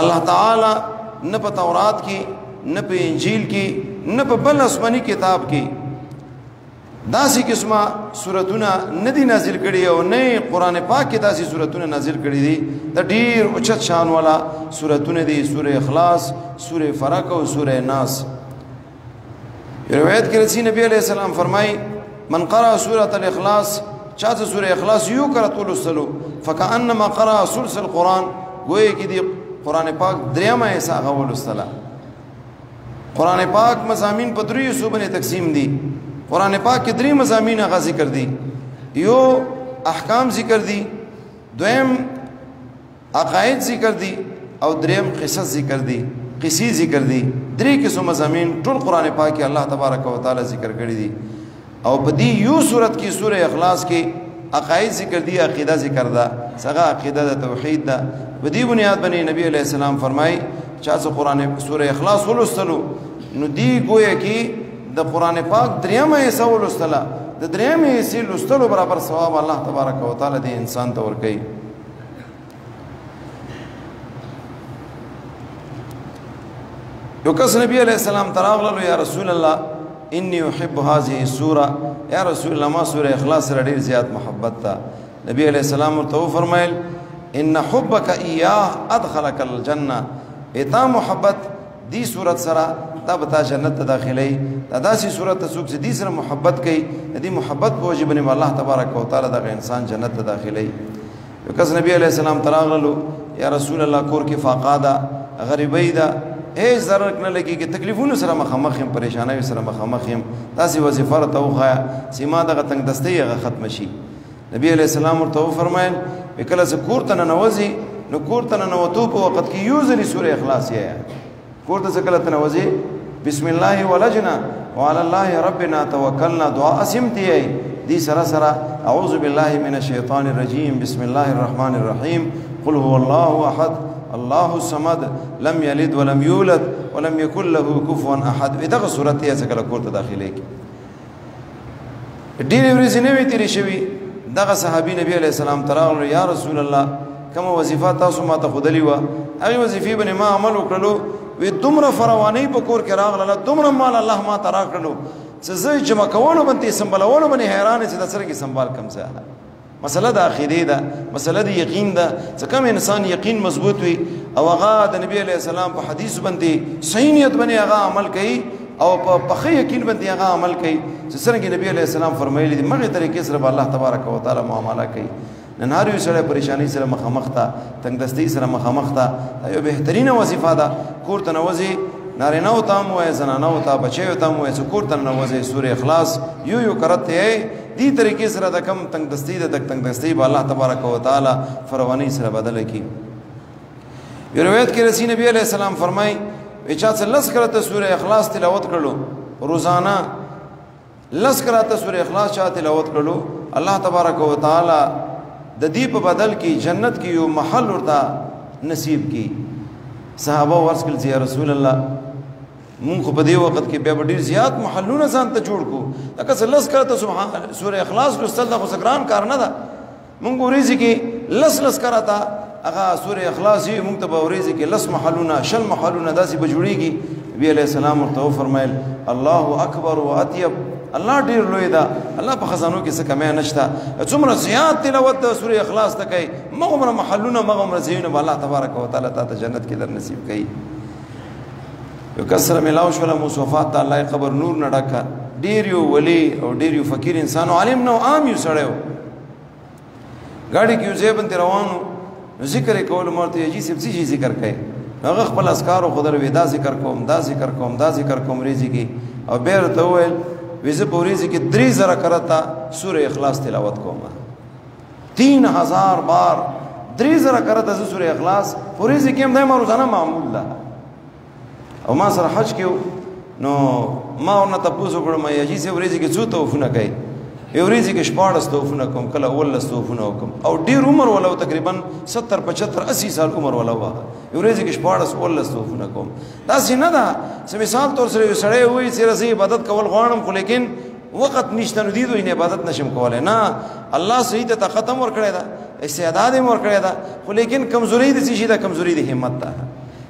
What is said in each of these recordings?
الله تعالی نه په تورات کې نه په انجیل کې نه په بل آسماني کتاب کې داسې قسمه سورتونه نه دي نازل کړي او نه قرآن پاک کې داسې سورتونه نازل کړي دي د ډیر اوچت شان والا سورتونه دي سوره اخلاص سوره فرق او سوره ناس روایت کې رسول نبی علیہ السلام فرمای من قرأ سوره الاخلاص چاته سوره اخلاص یو کرت ولسلو فكأنما قرأ ثلث القرآن گویا کې دی قرآن پاک دریمه حصہ غولستله قرآن پاک مضامین په دریو صوبه تقسیم دي قرآن پاک کې درې مضامین هغه ذکر دي یو احکام ذکر دي دویم عقاید ذکر دي او دریم قصص ذکر دي قصې ذکر دي درې قسم مضامین ټول قرآن پاک کې الله تبارک و تعالی ذکر کړی دي او په دې یو سورت کې سوره اخلاص کې عقاید ذکر دي عقیده ذکر ده څنګه عقیده د توحید ده په دې بنیاد باندې نبی علیہ السلام فرمای چا چې قرآن سوره اخلاص ولوستلو نو دی گویا کې د قرآن پاک دریمه حصہ ولوستله د دریمه حصے لوستلو برابر ثواب الله تبارک و تعالی دې انسان ته ورکړي یو کس نبی علیہ السلام تراغلو یا رسول الله انی احب هذه السوره یا رسول الله ما سوره اخلاص سره ډیر زیات محبت تا نبی علیہ السلام ورته فرمایل ان حبک ایاه ادخلک الجنه اتا محبت دی صورت سره دا بتا جنت ته داخلي دا داسي صورت ته څوک چې دې سره محبت کوي دې محبت په وجه باندې الله تبارک و تعالی دا انسان جنت ته داخلي یو کس نبی علیہ السلام تراغلو یا رسول الله کور کې فاقاده غریبی دا هیڅ ضرر نه لګي کې تکلیفونو سره مخامخ هم پریشانای سره مخامخ هم تاسو وظیفه راته سیما دغه تنگ دستي هغه ختم شي نبی علیہ السلام ورته فرمایل وکله ز کور ته نوځي نو کور ته نوتو په وخت کې یوزلی سوره اخلاص یې کور ته کله ته نوځي بسم الله ولجنا وعلى الله ربنا توکلنا دعا اسمتي دي سرا سرا اعوذ بالله من الشیطان الرجیم بسم الله الرحمن الرحیم قل هو الله احد الله الصمد لم يلد ولم يولد ولم يكن له كفوا احد دغه صورت یې څنګه کور ته داخلي کی ډېر ورځې نه وی تیری شوی دغه صحابي نبی علیہ السلام تراغلو یا رسول الله کوم وظیفه تاسو ما ته خودلی و هغه وظیفه باندې ما عمل وکړلو وی دومره فروانی په کور کې راغله دومره مال الله ما ترا کړلو چې زه جمع کولو باندې سنبالولو باندې حیران چې د سره کې سنبال کم ځای مسله د عقیده ده مسله د یقین ده چې کوم انسان یقین مضبوط وي او هغه د نبی علیہ السلام په حدیث باندې صحیح نیت باندې هغه عمل کوي او په خې یقین باندې هغه عمل کوي چې څنګه نبی علیہ السلام فرمایلی دي مغه طریقې سره الله تبارک و تعالی معامله کوي نن هر یو سره پریشانی سره مخامخ تا تنگ دستی سره مخامخ تا یو بهترینه وظیفه ده کور ته نوځي نارینه او تام وای زنانه او تا بچي او تام وای کور ته نوځي سوره اخلاص یو کرته دی طریقې سره د کم تنگ دستی د تنگ دستی به الله تبارک و تعالی فروانی سره بدل کی یو روایت کې رسول نبی علیہ السلام فرمای اچا څه لس کرته سوره اخلاص تلاوت کړلو روزانه لس کرته سوره اخلاص چا تلاوت کړلو الله تبارک و تعالی د دې په بدل کې جنت کې یو محل ورته نصیب کی صحابه ورسکل یا رسول الله مونږ په دې وخت کې بیا ډیر زیات محلونه ځان ته جوړ کو لکه لس کرته سبحان سوره اخلاص لوستل د خسران کار نه ده مونږ ورېږي کې لس کرته هغه سوره اخلاص یې مونږ ته ورېږي کې لس محلونه شل محلونه داسې بجوړيږي نبی علیہ السلام ورته فرمایل الله اکبر واطيب الله ډیر لوی دا الله په خزانو کې څه کمه نشته څومره زیات تلاوت د سوره اخلاص ته کوي مغمر محلونه مغمر زینو الله تبارک و تعالی ته جنت کې در نصیب کوي یو کسر ملاو شول مصوفات الله قبر نور نه ډکا ډیر یو ولی او ډیر یو فقیر انسان عالم نو عام یو سړیو گاڑی کې زیبن روانو ذکر کول مرته یی سبزی ذکر کوي هغه خپل اسکار او خدای ودا ذکر کوم دا ذکر کوم دا ذکر کوم ریزي کې او بیر ته ویل ویزه پوریزی کې 3000 کرتا سوره اخلاص تلاوت کوم 3000 بار 3000 کرتا سوره اخلاص پوریزی کې هم دایمه روزانه معمول ده او ما سره حج کې نو ما ورنه تاسو کړم یی سه ورېزي کې څو توفونه کوي یو ورېزي کې 14 توفونه کوم کله اول توفونه کوم او ډیر عمر ولو تقریبا 70 75 80 سال عمر ولو یو ورېزي کې 14 اول توفونه کوم دا څنګه ده چې مثال تور سره سړی وای چې رضی عبادت کول غواړم خو لیکن وخت نشته نو دي دوی نه عبادت نشم کولای نه الله صحیح ته ختم ور کړی دا استعداد ور کړی دا خو لیکن کمزوري د شي دا کمزوري د همت ده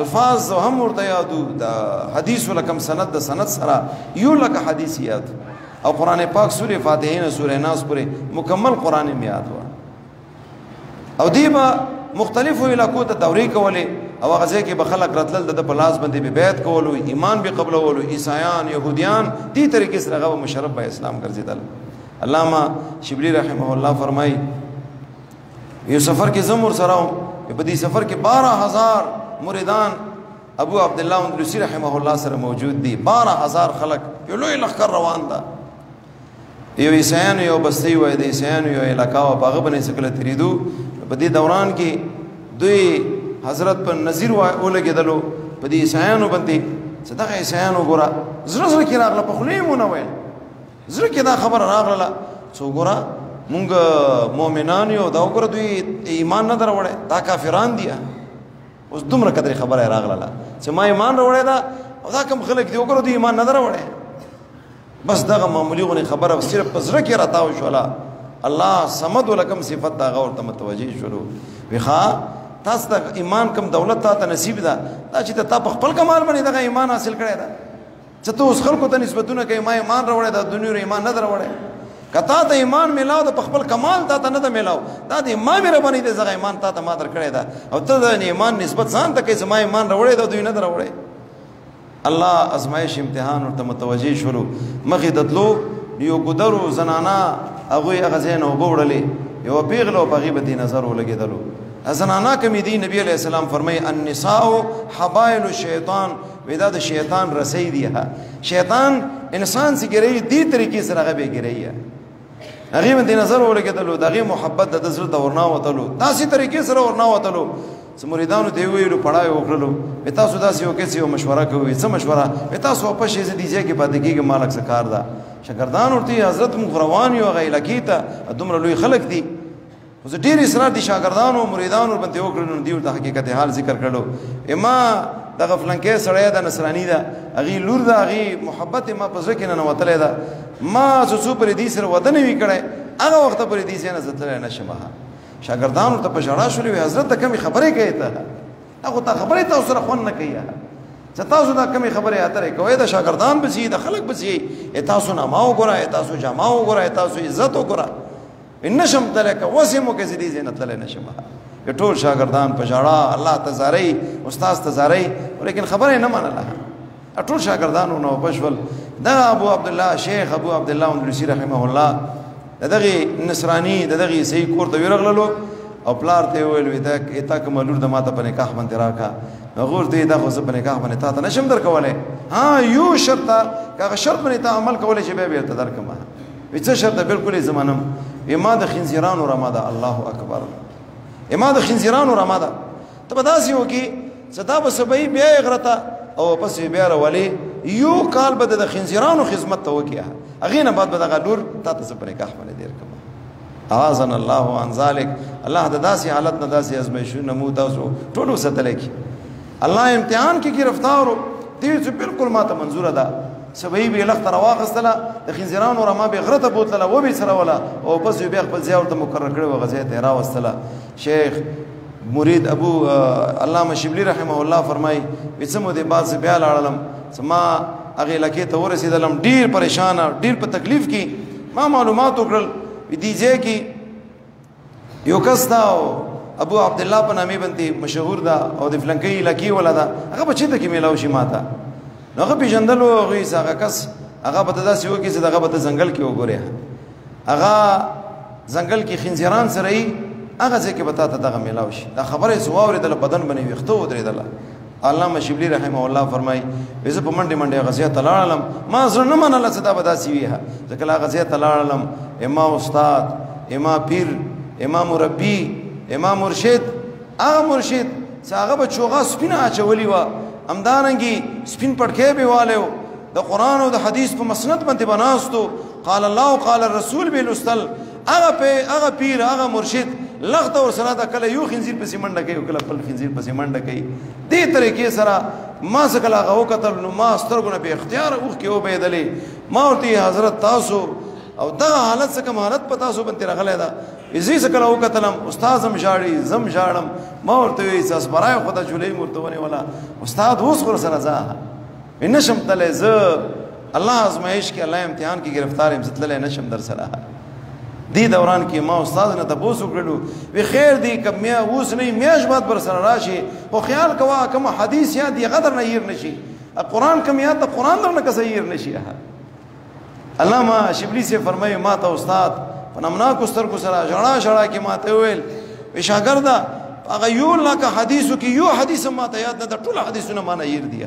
الفاظ هم ورته یادو د حدیث ولکم سند د سند سره یو لکه حدیث یاد او قران پاک سوره فاتحه نه سوره ناس پورې مکمل قران می یاد و او دیبا مختلفو علاقو ته دورې کولې او غزه کې بخلق راتل د پلاس باندې به بیعت کولو ایمان به قبولولو عیسایان يهوديان دې طریقې سره غو مشرف به اسلام ګرځیدل علامہ شبلی رحمه الله فرمای یو سفر کې زمور سره په دې سفر کې 12000 مریدان ابو عبد الله اندلسی رحمه الله سره موجود دي 12000 خلق یو لوی لخر روان ده یو عیسایان یو بستی وای د عیسایان یو علاقہ او باغ باندې سکله تریدو په دې دوران کې دوی حضرت پر نذیر وای اولګیدلو په دې عیسایانو باندې صدقه عیسایانو ګورا زړه کې راغله په خلیمونه وای زړه کې دا خبر راغله څو ګورا مونږ مؤمنان یو دا ګورا دوی ایمان نه دروړي دا کافران دي اوس دومره قدر خبره راغله چې ما ایمان وروړی دا او دا کوم خلک دی وګورو دی ایمان نه وروړی بس دغه معمولی غونې خبره صرف په زړه کې راتاو شولا الله صمد ولکم صفت دا غور ته متوجي شروع وخا تاسو د ایمان کم دولت ته نصیب ده دا چې ته په خپل کمال باندې دغه ایمان حاصل کړی دا چې ته اوس خلکو ته نسبتونه کوي ما ایمان وروړی دا دنیا ایمان نه وروړی کتا ته ایمان ملاو د خپل کمال ته نه ملاو دا د ما مې ربانی د زغه ایمان ته ما در کړی دا او ته د ایمان نسبت ځان ته کوي زما ایمان وروړی دا دوی نه وروړی الله ازمایش امتحان ورته متوجي شروع مخې دتلو یو ګدرو زنانا هغه غزین او بوړلې یو پیغلو په غیبت نظر ولګیدلو زنانا کمی دی نبی علیہ السلام فرمای النساء حبائل الشیطان ودا د شیطان رسی دی شیطان انسان سی ګری دی طریقې سره غبه ګری هغه باندې نظر ولګیدلو دغه محبت د زړه د ورنا وتلو داسې طریقې سره ورنا وتلو سمریدانو دی ویلو پړای وکړلو پتا سودا سی او کیسه مشوره کوي څه مشوره پتا سو په شی دي چې پاتې کېږي مالک سکار دا شاګردان ورته حضرت مغروان یو غی لکیتا دومره لوی خلق دي اوس ډیر اصرار دي شاګردانو مریدانو باندې وکړل دی د حقیقت حال ذکر کړو اما د غفلن کې سړی د نصرانی دا اغي لور دا اغي محبت ما پزړه کې نه وتلې دا ما سوسو پر دې سره ودن وی کړه هغه وخت پر دې سره زتل نه شمه شاګردانو ته پښړا شولې حضرت ته کمی خبرې کوي ته هغه ته خبرې ته سره خون نه کوي چې تاسو دا کمی خبرې اترې کوي دا شاګردان بچي د خلک بچي تاسو نه ماو ګره تاسو جماو ګره تاسو عزت وګره ان شم تلک وسمو کې زدي زینت تل نشم ټول شاګردان پښړا الله تزاري استاد تزاري لیکن خبره نه منله ټول شاګردانو نو بشول دا ابو عبد الله شیخ ابو عبد الله اندلسی رحمه الله دغه نصرانی دغه صحیح کور ته ورغللو او پلار ته ویل ودا اتا کوم لور د ماته په نکاح باندې راکا غور دې دا خو په نکاح باندې تا ته نشم درکوله ها یو شرط کغه شرط باندې ته عمل کولای چې به ته درکمه وڅ شرط بالکل زمانم اما د خنزیرانو رماده الله اکبر اما د خنزیرانو رماده ته بداسي وکي صدا بسبي بیا غرتا او پس بیا ولي یو کال بد د خنزیرانو خدمت ته وکیا اغه نه بعد بدغه لور تا ته پر نکاح باندې دیر کما اعاذن الله عن ذلك الله د داسي حالت نه داسي ازمایښونه مو تاسو ټولو ستل کی الله امتحان کې گرفتارو دې بالکل ماته منظور ده سبي به لخت رواغستله د خنزیرانو رما به غرته بوتله و به سره ولا او پس به خپل ځای ته مقرر کړو غزه ته راوستله شیخ مرید ابو علامہ شبلی رحمه الله فرمای وڅمو د باز بیا لاړم سما اغه لکه ته ورسېدلم ډیر پریشان ډیر په تکلیف کې ما معلومات وکړل دیجه کې یو کس دا ابو عبد الله په نامه باندې مشهور دا او د فلنکی لکی ولا دا هغه بچی ته کې میلاو شي ماته هغه پیژندلو هغه هغه کس هغه په داسې یو کې چې دغه په ځنګل کې وګوره هغه ځنګل کې خنزیران سره ای هغه ځکه بتا ته دغه میلاو شي دا خبره زواوري د بدن باندې وختو ودرېدل علامہ شبلی رحمه الله فرمای وزه په منډه منډه غزیه تلالم ما زړه نه منله صدا بداسي ویه ځکه لا غزیه تلالم اما استاد اما پیر اما مربی امام مرشد هغه مرشد څنګه به چوغا سپینه اچولی و امداننګي سپین پټکې به والو د قران او د حدیث په مسند باندې بناستو قال الله قال الرسول بالستل هغه پیر هغه مرشد لغت اور سره دا کله یو خنزیر په سیمنډه کوي او کله خپل خنزیر په سیمنډه کوي دې طریقې سره ما سکلا غو کتل نو ما سترګونه به اختیار اوخ کې او بيدلې ما ورته حضرت تاسو او دا حالت څخه مهارت پتا سو باندې راغلی دا زی سکله وکتلم استاد زم ژاړي زم ژاړم ما ورته وی ساس برای خدا جولې مرته ونی ولا استاد اوس ور سره ځه نشم تله ز الله ازمایش کې الله امتحان کې گرفتار يم زتل نشم در سره دی دوران کې ما استاد نه تاسو کړلو وی خیر دی کم میا اوس نه میاش بعد بر سره راشي او خیال کوا کوم حدیث یاد دی غدر نه ير نشي قرآن کم یاد ته قرآن درنه کسیر نشي علامہ شبلی سے فرمایي ما ته استاد پنامنا کو ستر کو سره جړا جړا کې ما ته ویل شاګردا هغه یو لکه حدیثو کې یو حدیث ما ته یاد نه ټول حدیثونه ما نه ير دي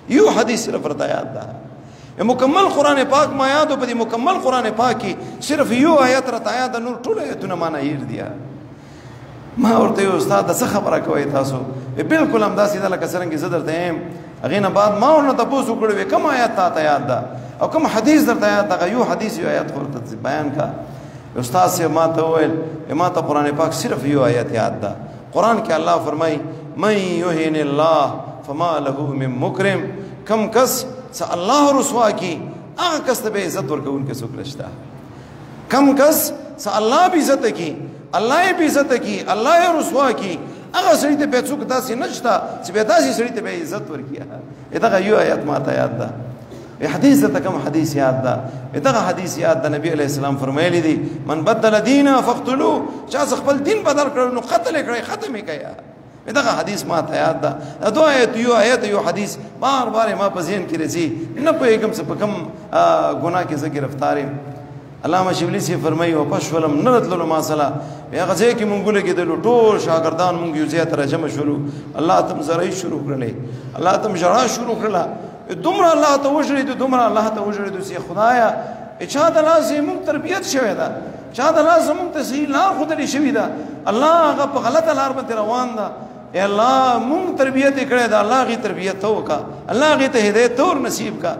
یو حدیث صرف ورته یاد ده مکمل قرآن پاک ما یادو په دې مکمل قرآن پاک کې صرف یو آیت راته یاد نور ټول آیتونه ما نه ير دي ما ورته استاد څه خبره کوي تاسو بالکل هم داسې ده لکه څنګه زه درته یم هغې نه بعد ما ورنه تپوس وکړی وی کوم آیت تاته یاد ده او کوم حدیث درته یاد ده یو حدیث یو آیت خو ورته بیان کا استاد صاحب ما ته وویل ما ته قرآن پاک صرف یو آیت یاد ده قرآن کې الله فرمایي من یهن الله فما له من مکرم کم کس څه الله رسوا کی هغه کس ته به عزت ورکوونکی څوک نشته کم کس څه الله به عزت کی الله یې به عزت کی الله یې رسوا کی هغه سړي ته به څوک داسې نشته چې به داسې سړي ته به عزت ورکړي دغه یو آیت ما ته یاد ده حدیث ته کوم حدیث یاد ده دغه حدیث یاد ده نبی علیہ السلام فرمایلی دي من بدل دینه فقتلوه چا خپل دین بدل کړو نو قتل کړی ختم یې کړه دغه حدیث ما ته یاد ده دو آیت یو حدیث بار بار ما په ذهن کې راځي نه پوهېږم څه په کوم ګناه کې زه ګرفتار یم علامہ شبلی سے فرمایي او پښولم نه راتلو ما سره هغه ځای کې مونږ لګېدلو ټول شاګردان مونږ یو ځای ته راجمع شولو الله تم زرعي شروع کړلې الله تم ژړا شروع کړله دومره الله ته وژړېدو دومره الله ته وژړېدو چې خدایا چا د لاس مونږ تربیت شوې ده چا د لاس مونږ ته صحیح لار ښودلې شوې ده الله هغه په غلطه لار باندې روان ده ای الله مونږ تربیت یې کړې ده الله هغې تربیت ته وکړه الله هغې ته هدایت تور نصیب کا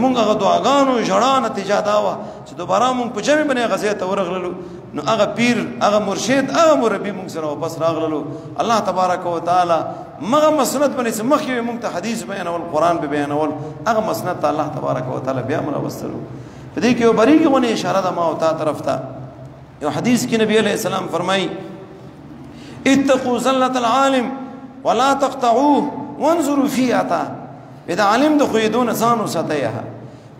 مونږ هغه دعاګانو ژړا نتیجه دا وه چې دوباره مونږ په جمع باندې هغه ځای ته ورغللو نو هغه پیر هغه مرشد هغه مربي مونږ سره واپس راغللو الله تبارک وتعالی مغه مسند باندې چې مخکې مونږ ته حدیث بیانول قرآن به بیانول هغه مسند ته الله تبارک وتعالی بیا راوستلو په دې کې یو بریږي ونې اشاره ده ما او تا طرف ته یو حدیث کې نبی علیہ السلام فرمایي اتقوا زلة العالم ولا تقطعوه وانظروا فيه اتا دا عالم د خویدون ځان وساتیا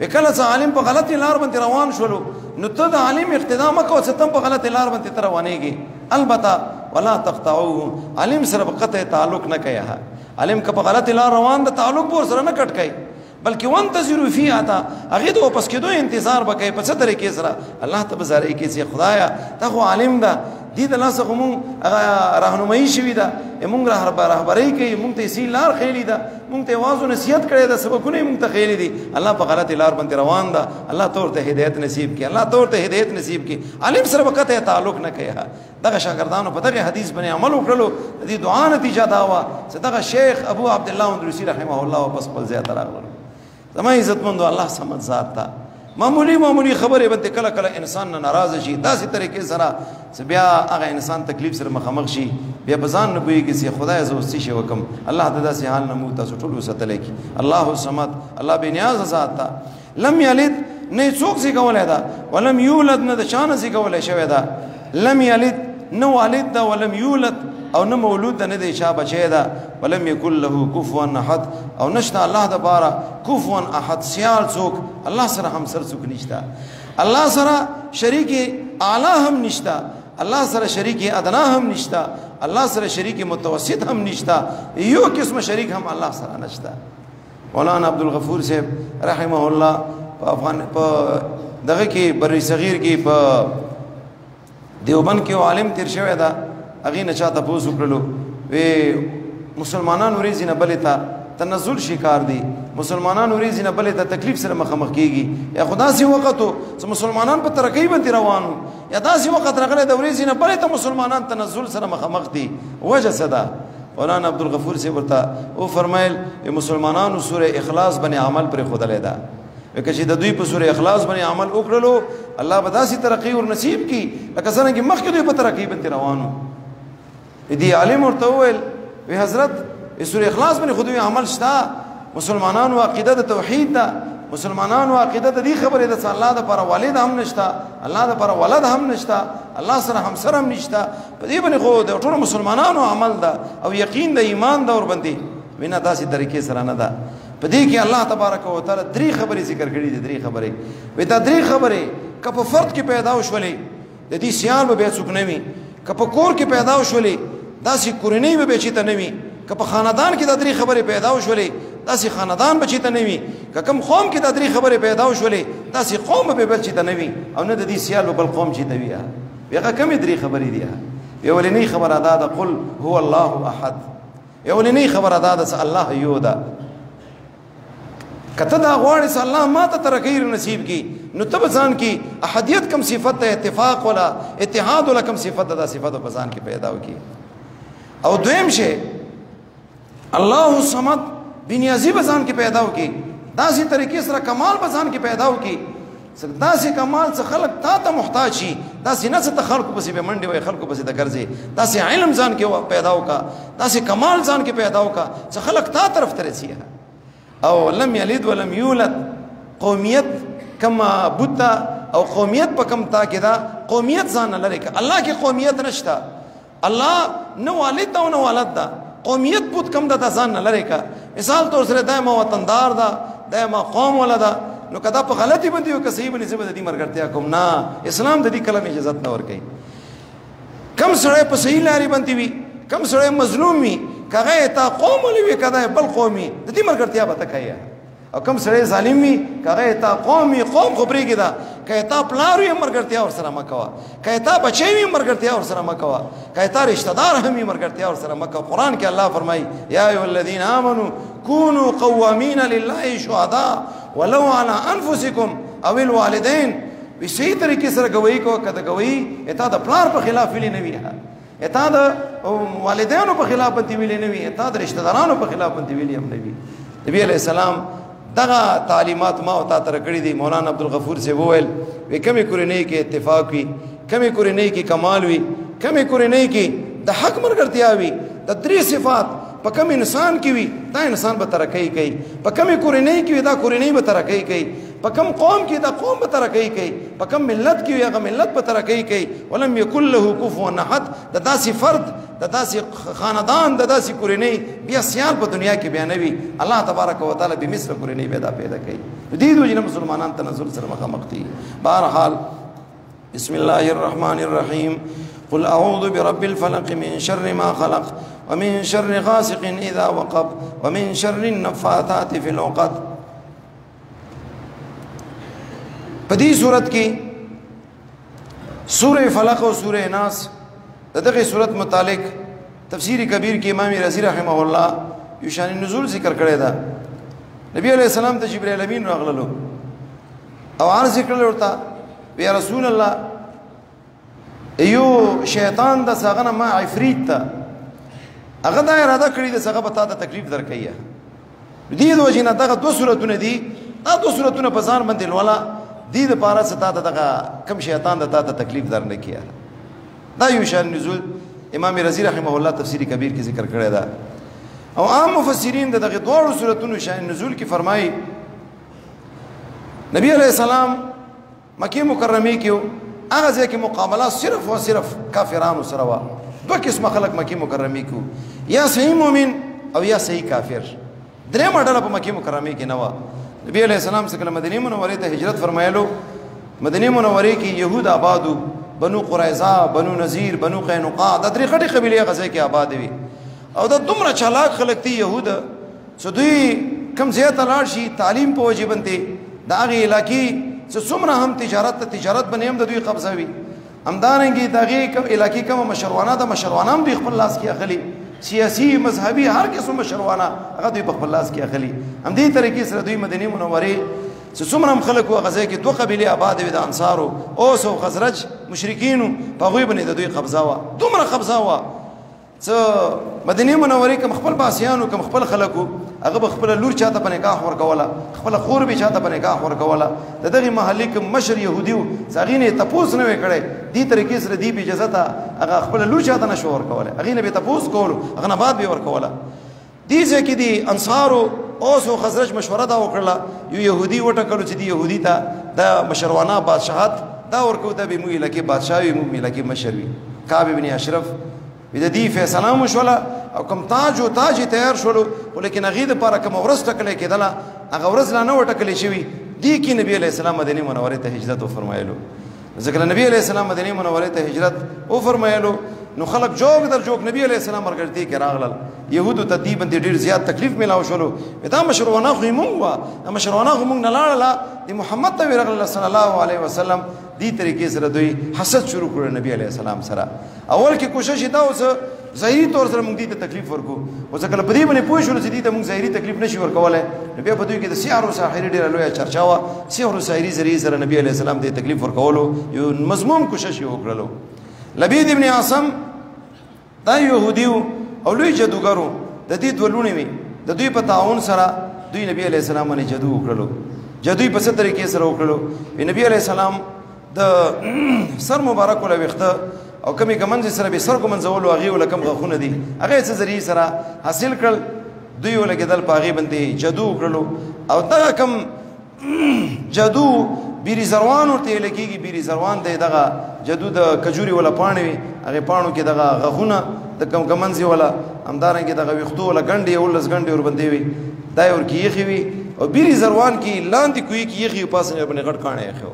وکله چې عالم په غلطی لار باندې روان شولو نو ته د عالم اقتدا مکو چې تم په غلطی لار باندې روانېږي البته ولا تقطعوه عالم سره قطع تعلق نه کوي عالم که په غلطی لار روان د تعلق ور سره نه کټ کوي بلکې وانتظروا فيه اتا هغه د واپس کېدو انتظار وکړي په څه طریقې سره الله ته بزاري کې چې خدایا ته خو عالم ده دې د لاس خو مونږ راهنمایي شوي ده مونږ رهبري کوي مونږ ته صحیح لار ښیلي ده مونږ ته واعظ او نصیحت کړی ده سبقونه یې مونږ ته ښیلي دي الله په غلطې لار باندې روان ده الله ته ورته هدایت نصیب کړي الله ته ورته هدایت نصیب کړي عالم سره به قطع تعلق نه کوي دغه شاګردانو په دغه حدیث باندې عمل وکړلو د دې دعا نتیجه دا وه چې دغه شیخ ابو عبدالله اندلسي رحمه الله واپس خپل ځای ته راغلل زما عزتمندو الله سمد ذات ته معمولی خبرې باندې کله کله انسان نه ناراضه شي داسې طریقې سره چې بیا هغه انسان تکلیف سره مخامخ شي بیا په ځان نه پوهېږي چې خدای زه اوس څه شی وکړم الله د داسې حال نه موږ تاسو ټول وساتلی کړي الله الصمد الله بېنیازه ذات ته لم یلد نه څوک زېږولی ده ولم یولد نه د چا نه زېږولی شوی ده لم یلد نه والد ده ولم یولد او نه مولود ده نه د چا بچی ده ولم یکن له کفوا احد او نشته الله دپاره کفوا احد سیال څوک الله سره همسر څوک نشته الله سره شریک اعلی هم نشته الله سره شریک ادنا هم نشته الله سره شریک متوسط هم نشته یو قسم شریک هم الله سره نشته مولانا عبدالغفور صاحب رحمه الله په دغه کې بری صغیر کې په دیوبند کې عالم تیر شوی ده هغې نه چا تپوس وکړلو وی مسلمانان ورځې نه بلې ته تنزل شکار دي مسلمانان ورځې نه بلې ته تکلیف سره مخامخ کېږي یا خو داسې وخت و چې مسلمانان په ترقۍ باندې روان وو یا داسې وخت راغلی د ورځې نه بلې ته مسلمانان تنزل سره مخامخ دي وجه څه ده مولانا عبدالغفور صاحب ورته وفرمیل مسلمانانو سوره اخلاص باندې عمل پرې ښودلی ده که چې د دوی په سوره اخلاص باندې عمل وکړلو الله به داسې ترقي ور نصیب کړي لکه څرنګه مخکې دوی په ترقۍ باندې روان وو دې عالم ورته وویل وی حضرت سوره اخلاص باندې خو دوی عمل شته مسلمانانو عقیده د توحید ده مسلمانانو عقیده د دې خبره د الله د پر والد هم نشتا الله د پر ولد هم نشتا الله سره هم سره هم نشتا په دې باندې خو د ټول مسلمانانو عمل ده او یقین د ایمان د اور باندې وینا داسې طریقې سره نه ده په دې کې الله تبارک و تعالی درې خبرې ذکر کړې دي درې خبرې وې دا درې خبرې کله فرد کې پیدا وشولې د دې سیال به څوک نه وي کله کور کې پیدا وشولې داسې کورنۍ به چیته نه وي کله خاندان کې د درې خبرې پیدا وشولې داسې خاندان به چیته نه وي کم قوم کې د درې خبرې پیدا وشولې داسې قوم به بل چیته نه وي او نه د دې سیال بل قوم چیته وي هغه کمې درې خبرې دي یولنی خبر ادا ده قل هو الله احد یولنی خبر ادا ده الله یو ده کته دا غواړي چې الله ما ته ترقی نصیب کی نو تب ځان کی احدیت کم صفت ہے اتفاق ولا اتحاد ولا کم صفت دا صفت په ځان کې پیدا وکي او دویم شی الله الصمد بنیازی په ځان کې پیدا وکي داسې طریقې سره کمال په ځان کې پیدا وکي داسې کمال څخه خلق تا ته محتاج شي داسې نه څه خلق پسې به منډي وي خلق پسې د ګرځي داسې علم ځان کې پیدا وکا داسې کمال ځان کې پیدا وکا چې خلق تا طرف ته رسي او لم یلد ولم یولد قومیت کما بوتا او قومیت په کم تا کې دا قومیت ځان لري ک الله کې قومیت نشتا الله نو والد او نو ولد دا قومیت بوت کم دا ځان لري ک مثال تور سره دایمه وطندار دا دایمه قوم ولدا نو کدا په غلطي باندې او کسي باندې زبر دي مرګرتیا کوم نه اسلام د دې کلم اجازه نه ور کوي کم سره په صحیح لاري باندې وي کم سره مظلوم وي کغه تا قوم ولوي کدا بل قومي د دې مرګرتیا به تکایا او کم سره ظالم وي کغه تا قومي قوم خبري کیدا کای تا پلار وي مرګرتیا ور سره مکوا کای تا بچي وي مرګرتیا ور سره مکوا کای تا رشتہ دار هم مرګرتیا ور سره مکوا قران کې الله فرمای یا ایه الذین آمنو كونوا قوامین لله شهداء ولو على انفسكم او الوالدين به صحیح طریقې سره گواہی کو کده گواہی اته د پلار په خلاف ویلې نه وي اته د والدینو په خلاف باندې ویلې نه وي اته د رشتہ دارانو په خلاف باندې ویلې هم نه وي نبی علیہ السلام دغه تعلیمات ما او تا تر کړی دي مولانا عبدالغفور سے وویل وی کمی کورنۍ کې اتفاق وي کمی کورنۍ کې کمال وي کمی کورنۍ کې د حق مرګرتیا وي د درې صفات په کم انسان کې وي دا انسان به ترقی کوي په کم کورنۍ کې وي دا کورنۍ به ترقی کوي په کم قوم کې دا قوم به ترقی کوي په کم ملت کې وي هغه ملت به ترقی کوي ولم یکن له کفوا احد د داسې فرد د داسې خاندان د داسې کورنۍ بیا سیال په دنیا کې بیانوي الله تبارک وتعالى به مثل کورنۍ پیدا کوي دې دوی نه مسلمانان تنزل سره مخامخ دي بهرحال بسم الله الرحمن الرحیم قل اعوذ برب الفلق من شر ما خلق ومن شر غاسق اذا وقب ومن شر النفاثات في العقد پدې صورت کې سورہ فلق او سورہ ناس دغه صورت متعلق تفسیر کبیر کې امام رازی رحمه الله یو شان نزول ذکر کړی دا نبی علیہ السلام ته جبرائیل امین راغللو او عرض کړل ورته یا رسول الله ایو شیطان د څنګه ما عفریت ته هغه دا اراده کړی د څنګه پتا ته تکلیف درکایه دې د وجینه دغه دو صورتونه دي دا دو صورتونه په ځان باندې ولا دې د پاره ستا دغه کم شیطان د تا ته تکلیف درنه کیه دا یو شان نزول امام رازی رحمه الله تفسیر کبیر کې ذکر کړی دا او عام مفسرین دغه دوه صورتونو شان نزول کې فرمایي نبی علیہ السلام مکه مکرمه کې هغه ځکه مقابله صرف او صرف کافرانو سره وا دوه قسم خلق مکه مکرمه کې یا صحیح مؤمن او یا صحیح کافر درې ماډل په مکه مکرمه کې نه وا نبی علیہ السلام څخه مدینه منوره ته هجرت فرمایلو مدینه منوره کې يهود آبادو بنو قریظه بنو نذیر بنو قینقاع د درې غټي قبیله غزه کې آباد وي او د دومره چالاک خلک دي يهود چې دوی کم زیات لاړ شي تعلیم په وجه باندې د هغه علاقې چې څومره هم تجارت باندې هم د دوی قبضه وي همدارنګه دغه علاقې کوم مشروانه د مشروانه هم دوی خپل لاس کې اخلي سیاسی مذهبي هر قسم مشروانه هغه دوی په خپل لاس کې اخلي هم دې طریقې سره دوی مدینه منوره چې څومره خلک غزه کې دوه قبیله آباد وي د انصارو اوس او خزرج مشرکینو په غوی باندې د دوی قبضه وا دومره قبضه وا چې مدینه منوره کې خپل باسیانو کوم خپل خلکو هغه خپل لور چاته په نکاح ورکوله خپل خور به چاته په نکاح ورکوله دغه محلي کوم مشر يهوديو څنګه تپوس نه وکړي دې طریقې سره دی به اجازه ته هغه خپل لور چاته نشو ورکوله هغه نه به تپوس کول هغه نه بعد به ورکوله دې ځکه دي انصارو اوس او خزرج مشوره دا وکړه یو يهودي وټکلو چې دی يهودي ته د مشروانه بادشاہت دا ورکو ته به موږ لکه بادشاہي موږ لکه مشروي کعب ابن اشرف د دې فیصله مشوله او کوم تاج او تاج تیار شولو ولیکن هغه د لپاره کوم ورځ ټکلې کېدله هغه ورځ لا نه وټکلې شوی دی کې نبی علیہ السلام مدینه منوره ته هجرت وفرمایلو ځکه نبی علیہ السلام مدینه منوره ته هجرت وفرمایلو نو خلق جوګ در جوګ نبی علیہ السلام ورګرتي کې راغلل يهودو تدیب دې ډیر زیات تکلیف ملاو شولو دا مشروعنا خو مونږ وا مشروعنا خو مونږ نه لاړه دی محمد ته ورغل صلی الله علیه وسلم دی طریقې سره دوی حسد شروع کړ نبی علیہ السلام سره اول کې کوشش دا اوس ظاهري طور سره مونږ دې ته تکلیف ورکو او ځکه په دې باندې پوه شو چې دې ته مونږ ظاهري تکلیف نشي ورکولای نبی په دوی کې د سحر او ساحر ډیر لوی چرچا وا سحر او ساحري ذریعہ سره نبی علیہ السلام دې تکلیف ورکولو یو مضمون کوشش وکړلو لبید ابن عاصم دا يهوديو او لوی جادوګرو د دې دولونه وي د دوی په تعاون سره دوی نبی علیہ السلام باندې جادو وکړلو جادوی په څه طریقې سره وکړلو نبی علیہ السلام د سر مبارک له وخته او کمی کمنځ سره به سر کو منځولو هغه ولکم غخونه دي هغه څه ذریعہ سره حاصل کړ دوی ولګدل پاغي باندې جادو وکړلو او دا کم جادو بیری زروان ورته لګيږي بیری زروان دی دغه جادو د کجوري ولا پانوي هغه پانو کې دغه غخونه د کم کمنځ ولا امدارنګ دغه وختو ولا ګنډي ولس ګنډي ور باندې وي دای ور کې یخوي او بیری زروان کې لاندې کوي کې یخي پاسنه باندې غټ کانه یخو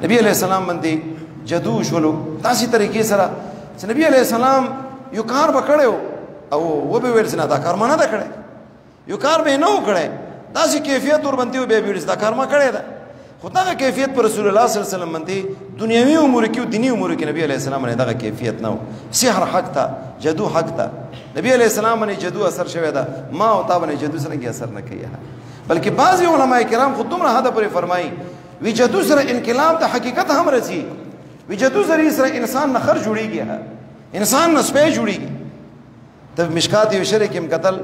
نبی علیہ السلام باندې جادو شولو تاسو طریقې سره چې نبی علیہ السلام یو کار وکړو او و به ورسنه دا کار مانه دا کړي یو کار به نه وکړي تاسو کیفیت ور باندې به ورس دا کار ما کړی دا خدای کیفیت پر رسول الله صلی الله علیه وسلم باندې دنیوي امور کې او دینی امور کې نبی علیہ السلام نه دا کیفیت نه سحر حق تا جادو حق تا نبی علیہ السلام باندې جادو اثر شوی دا ما او تا باندې جادو سره کې اثر نه کوي بلکې بعض علماء کرام خود دومره حد پورې فرمایي وی جادو سره انقلاب د حقیقت هم رسی وی جادو سره انسان نه خر جوړیږي انسان نه سپې جوړیږي د مشکات یو شری کې قتل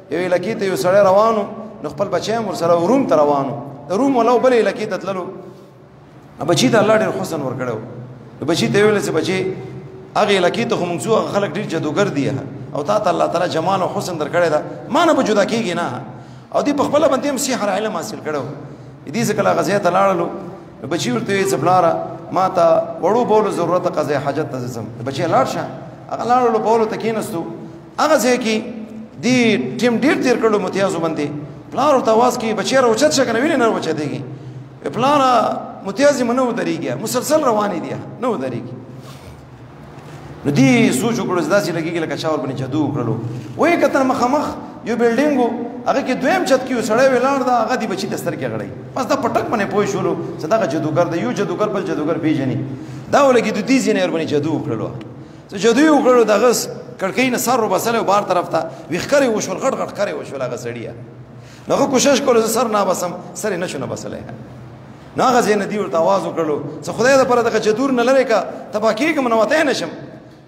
یو لکې ته یو سړی روانو نو خپل بچی ور سره روم ته روانو د روم ولو بلې لکې ته تللو بچی ته الله ډېر حسن ور کړو بچی ته ویل چې بچی هغه لکې ته هم څو خلک ډېر جادوګر دي او تا ته الله تعالی جمال او حسن در کړی دا ما نه به جدا کېږي نه او دې په خپل باندې هم سحر علم حاصل کړو دې څه کله غزیه ته لاړلو بچی ورته یې څپلاره ما ته وړو بولو ضرورت قضیه حاجت ته زم بچی لاړ شه هغه لاړلو بولو ته کېنستو هغه ځای کې دې ټیم ډېر تیر کړو متیازو باندې پلار ورته आवाज کوي بچی راوچت شه کنه ویني نه راوچت دیږي پلار متیازي منو دريږي مسلسل رواني دي نو دريږي نو دی سوچ وکړو زدا چې لګيږي لکه چاور باندې جادو وکړلو وای کتن مخمخ یو بلډینګو هغه کې دویم چت کې سړی ولاړ دا هغه دی بچی دستر کې غړی بس دا پټک باندې پوي شولو صدقه جادوګر دی یو جادوګر بل جادوګر پیژني دا ولګي د دې ځینې ور باندې جادو وکړلو چې جادو وکړلو دغه کړکۍ نه سر وبسله بار طرف ته وښکري وشول غټ غټ کړي وشول هغه سړی نو کوشش کول سر نه بسم سر نه شونه بسله نو هغه ځین دی ورته आवाज وکړلو چې خدای دې پر دغه جادو نه لری کا تباکی کوم نه وته نشم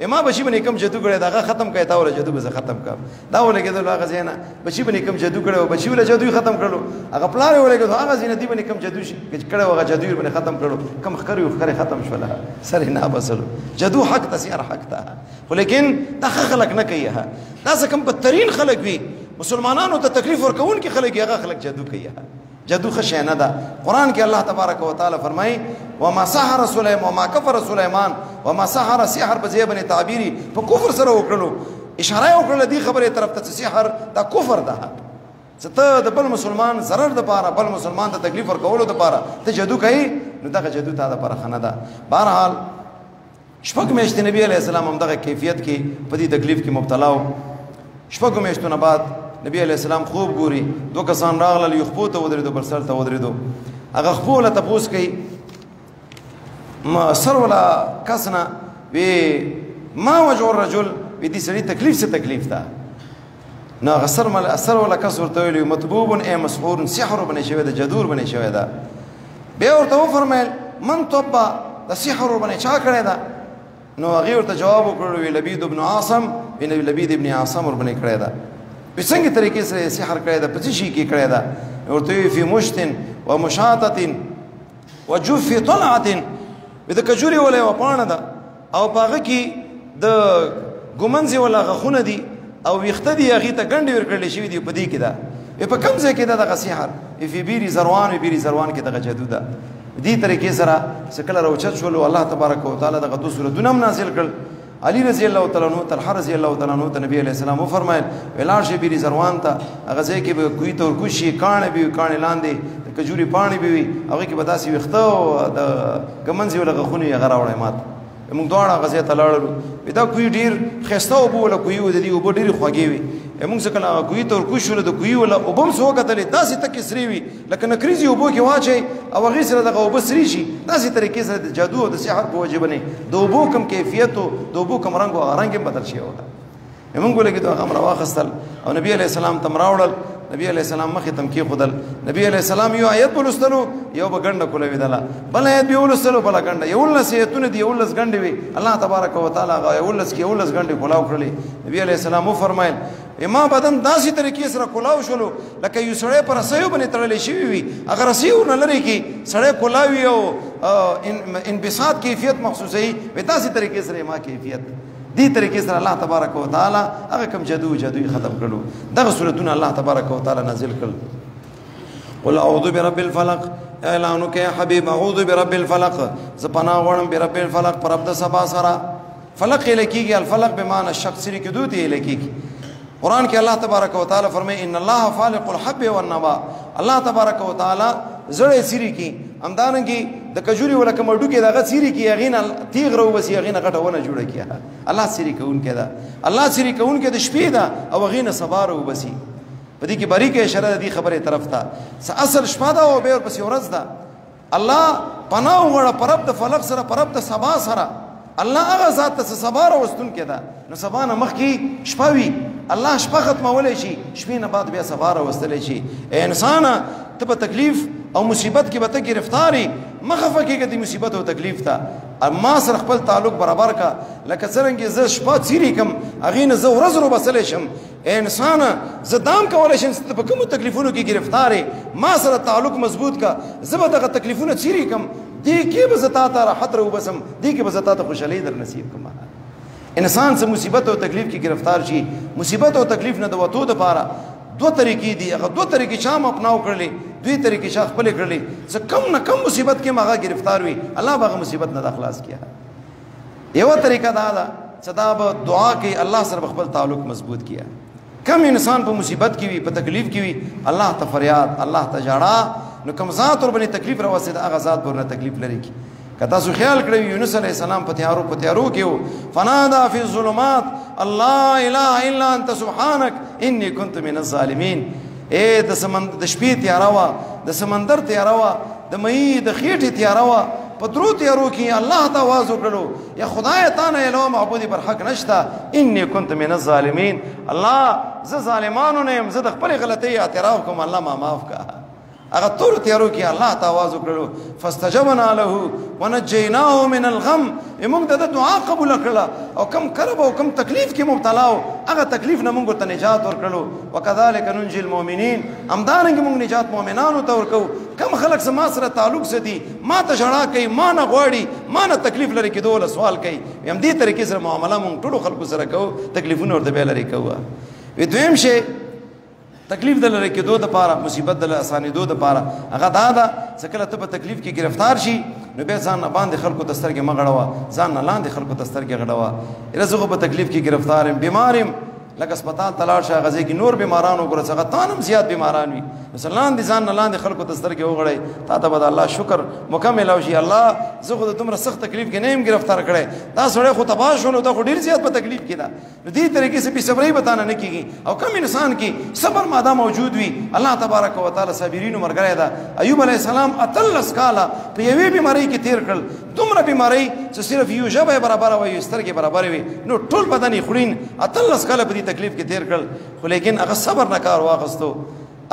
اما بچی باندې کم جادو کړي دا ختم کړي تا ول جادو به ختم کا دا ولګي دا هغه ځین بچی باندې کم جادو کړي بچی ول جادو ختم کړلو هغه پلار ولګي هغه ځین دی باندې کم جادو کړي هغه جادو باندې ختم کړلو کم خکري ختم شول سر نه بسلو جادو حق تسير حق تا ولیکن دا خلق نه کوي دا څه کم بدترین خلق وي مسلمانانو ته تکلیف ورکون کې خلک هغه خلک جادو کوي جادو خشنه ده قران کې الله تبارک وتعالى فرمایي وما سحر سليمان وما كفر سليمان وما سحر سحر په ځای باندې تعبيري په کفر سره وکړلو اشاره وکړه دې خبره طرف ته سحر دا کفر ده ته د بل مسلمان zarar د پاره بل مسلمان ته تکلیف ورکولو د پاره ته جادو کوي نو دا جادو ته د پاره خنه ده بهرحال شپږ میاشتې نبی عليه السلام هم دغه کیفیت کې په دې تکلیف کې مبتلا و شپږ میاشتو نه بعد نبی علیہ السلام خوب ګوري دو کسان راغله یو خپو ته ودرېدو بر سر ته ودرېدو هغه خپو له تپوس کوي ما سر ولا کسنا وی ما وجه الرجل وی دې سړي تکلیف څه تکلیف ده نو غسر مل اثر ولا کس ورته ویل مطبوب ای مسحور سحر بنه شوی ده جادور بنه شوی ده به ورته فرمایل من توبه د سحر بنه چا کړی ده نو هغه ورته جواب وکړ وی لبید ابن عاصم بن لبید ابن عاصم ور بنه کړی ده په څنګه طریقې سره سحر کړی ده په څه شي کې کړی ده ورته فی مشتن و مشاطه و جف طلعه د کجوري ولا و پانه ده او پاغه کې د ګمنځي ولا غخونه دي او ویخته دی هغې ته ګنډې ورکړلی شوي دي په دې کې ده په کوم ځای کې ده دغه سحر فی بیري زروان بیري زروان کې دغه جادو ده دې طریقې سره چې کله راوچت شولو الله تبارک وتعالی دغه 2 سورتونه هم نازل کړل علی رضی الله تعالی عنہ طلحه رضی الله تعالی عنہ ته نبی علیہ السلام فرمایل ولاړ شي بیري زروان ته هغه ځای کې به کوی تور کوشي کانه به کانه لاندې کجوري پانی به وي هغه کې به داسې ویخته او د ګمنځي ولغه خونی هغه راوړی مات موږ دواړه غزه ته لاړو دا کوی ډیر خسته او بوله کوی و د دې او ډیر خوږی وي موږ څنګه لا کوی تور کوشول د کوی ولا او بم سو کتل داسې تک سری وي لکه نکریزي او بو کې واچي او هغه سره دغه او بسري شي داسې طریقې سره د جادو او د سحر په وجه باندې د وبو کم کیفیت او د وبو کم رنگ او رنگ بدل شي وته موږ ولګي دا امر واخستل او نبی عليه السلام تم راوړل نبی علیہ السلام مخې تم کې خدل نبی علیہ السلام یو آیت ولستلو یو بغنده کوله ویدلا بل آیت به ولستلو بل غنده یو لس ایتونه دی یو لس غنده وی الله تبارک وتعالى یو لس کې یو لس غنده کولاو کړلی نبی علیہ السلام فرمایل ما بدن داسې طریقې سره کولاو شلو لکه یو سړی پر سیو باندې تړلې شوی وي اگر سیو نه لري کې سړی کولاوي او انبساط کیفیت مخصوصي وي داسې طریقې سره ما کیفیت دې طریقې سره الله تبارک وتعالى هغه کوم جادو ختم کړو دغه سورتونه الله تبارک وتعالى نازل کړل قل اعوذ برب الفلق اعلان کې حبيب اعوذ برب الفلق زپنا غړم برب الفلق پر رب د سبا سره فلق لکیږي الفلق بمعنى الشخص سری کې دوی ته لکیږي قران کې الله تبارک وتعالى فرمایي ان الله فالق الحب والنوا الله تبارک وتعالى زړه سری کې امدانګي د کجوري ولا کوم ډو کې دغه سری کې یغینا تیغ رو وسی یغینا غټونه جوړه کیه الله سری کون کې دا الله سری کون کې د شپې دا او غینه صبر او بسی په دې کې باریکه اشاره دي خبره طرف ته اصل شپه دا او به پس ورځ دا الله پناه وړه پرب د فلق سره پرب د سبا سره الله هغه ذات ته صبر او واستون کې دا نو سبا نه مخ کې شپوي الله شپه ختمولې شي شپې نه بعد بیا صبر او واستلې شي انسان ته په تکلیف او مصیبت کې به ته گرفتاری مخفه کې د مصیبت او تکلیف ته اما سره خپل تعلق برابر کا لکه څنګه ز شپه چیرې کم اغه نه زه ورځ رو بسلې شم انسان زدام کولای شم په کوم تکلیفونو کې گرفتاری ما سره تعلق مضبوط کا زبر دغه تکلیفونه چیرې کم دې کې به زتا ته راحت رو بسم دې کې به زتا ته خوشالي در نصیب کما انسان سے مصیبت او تکلیف کې گرفتار شي مصیبت او تکلیف نه د وته د پاره دو طریقې دي هغه دو طریقې شام اپناو کړلې دوی طریقې شاخ خپل کړلې څه کم نه کم مصیبت کې ماغه گرفتار وي الله باغه مصیبت نه خلاص کیا یو طریقه دا ده چې دا به دعا کې الله سره خپل تعلق مضبوط کیا کم انسان په مصیبت کې وي په تکلیف کې وي الله ته فریاد الله ته جاړه نو کوم ذات ور باندې تکلیف راوځي دا هغه ذات ورنه تکلیف لري کی کدا سو خیال کړی یونس علیہ السلام په تیارو کې فنادا فی الظلمات الله اله الا انت سبحانك انی كنت من الظالمین اے د شپې تیاروا د سمندر تیاروا د مې د خېټې تیاروا په درو تیارو کې الله ته आवाज وکړو یا خدای ته نه الو معبود پر حق نشتا انی كنت من الظالمین الله ز ظالمانو نه زه د خپل غلطۍ اعتراف کوم الله ما معاف کا هغه تور تیارو کې الله ته आवाज وکړو فاستجبنا له ونجيناه من الغم موږ د دعا قبول کړه او کم کرب او کم تکلیف کې مبتلا او هغه تکلیف نه موږ ته نجات ورکړو وکذالک ننجي المؤمنین امدارنګ موږ نجات مؤمنانو ته ورکو کم خلق سما سره تعلق سدي ما ته جړه کوي ما نه غواړي ما نه تکلیف لري کې دوه سوال کوي هم دې طریقې سره معامله موږ ټول خلکو سره کوو تکلیفونه ورته به لري کوو وی دویم شی تکلیف دل لري کې دوه د پاره مصیبت دل اساني دوه د پاره هغه دا څکله ته په تکلیف کې گرفتار شي نو به ځان باندې خلکو دسترګې مغړوا ځان نه لاندې خلکو دسترګې غړوا رزق په تکلیف کې گرفتار بیمارم لکه اسپیټال تلاړ شه غزي کې نور بیمارانو ګره څنګه تانم زیات بیماران وي مثلا دي ځان نه لاندې خلکو دسترګې وغړې تا ته بد الله شکر مکمل او شي الله زه خو د تمره سخت تکلیف کې نه يم گرفتار کړي دا سړی خو تباہ شول دا خو ډیر زیات په تکلیف کې دا دې طریقې سے به صبرې بتانه نه کیږي او کم انسان کې صبر ماده موجود وي الله تبارک وتعالى صابرینو مرګره دا ایوب علی السلام اتلس کاله په یوې بیماری کې تیر کړل دومره بیماری چې صرف یو ژبه برابر وي سترګې برابر وي نو ټول بدن یې خورین اتلس کاله په تکلیف کې تیر کړل خو لیکن هغه صبر نه کار واغستو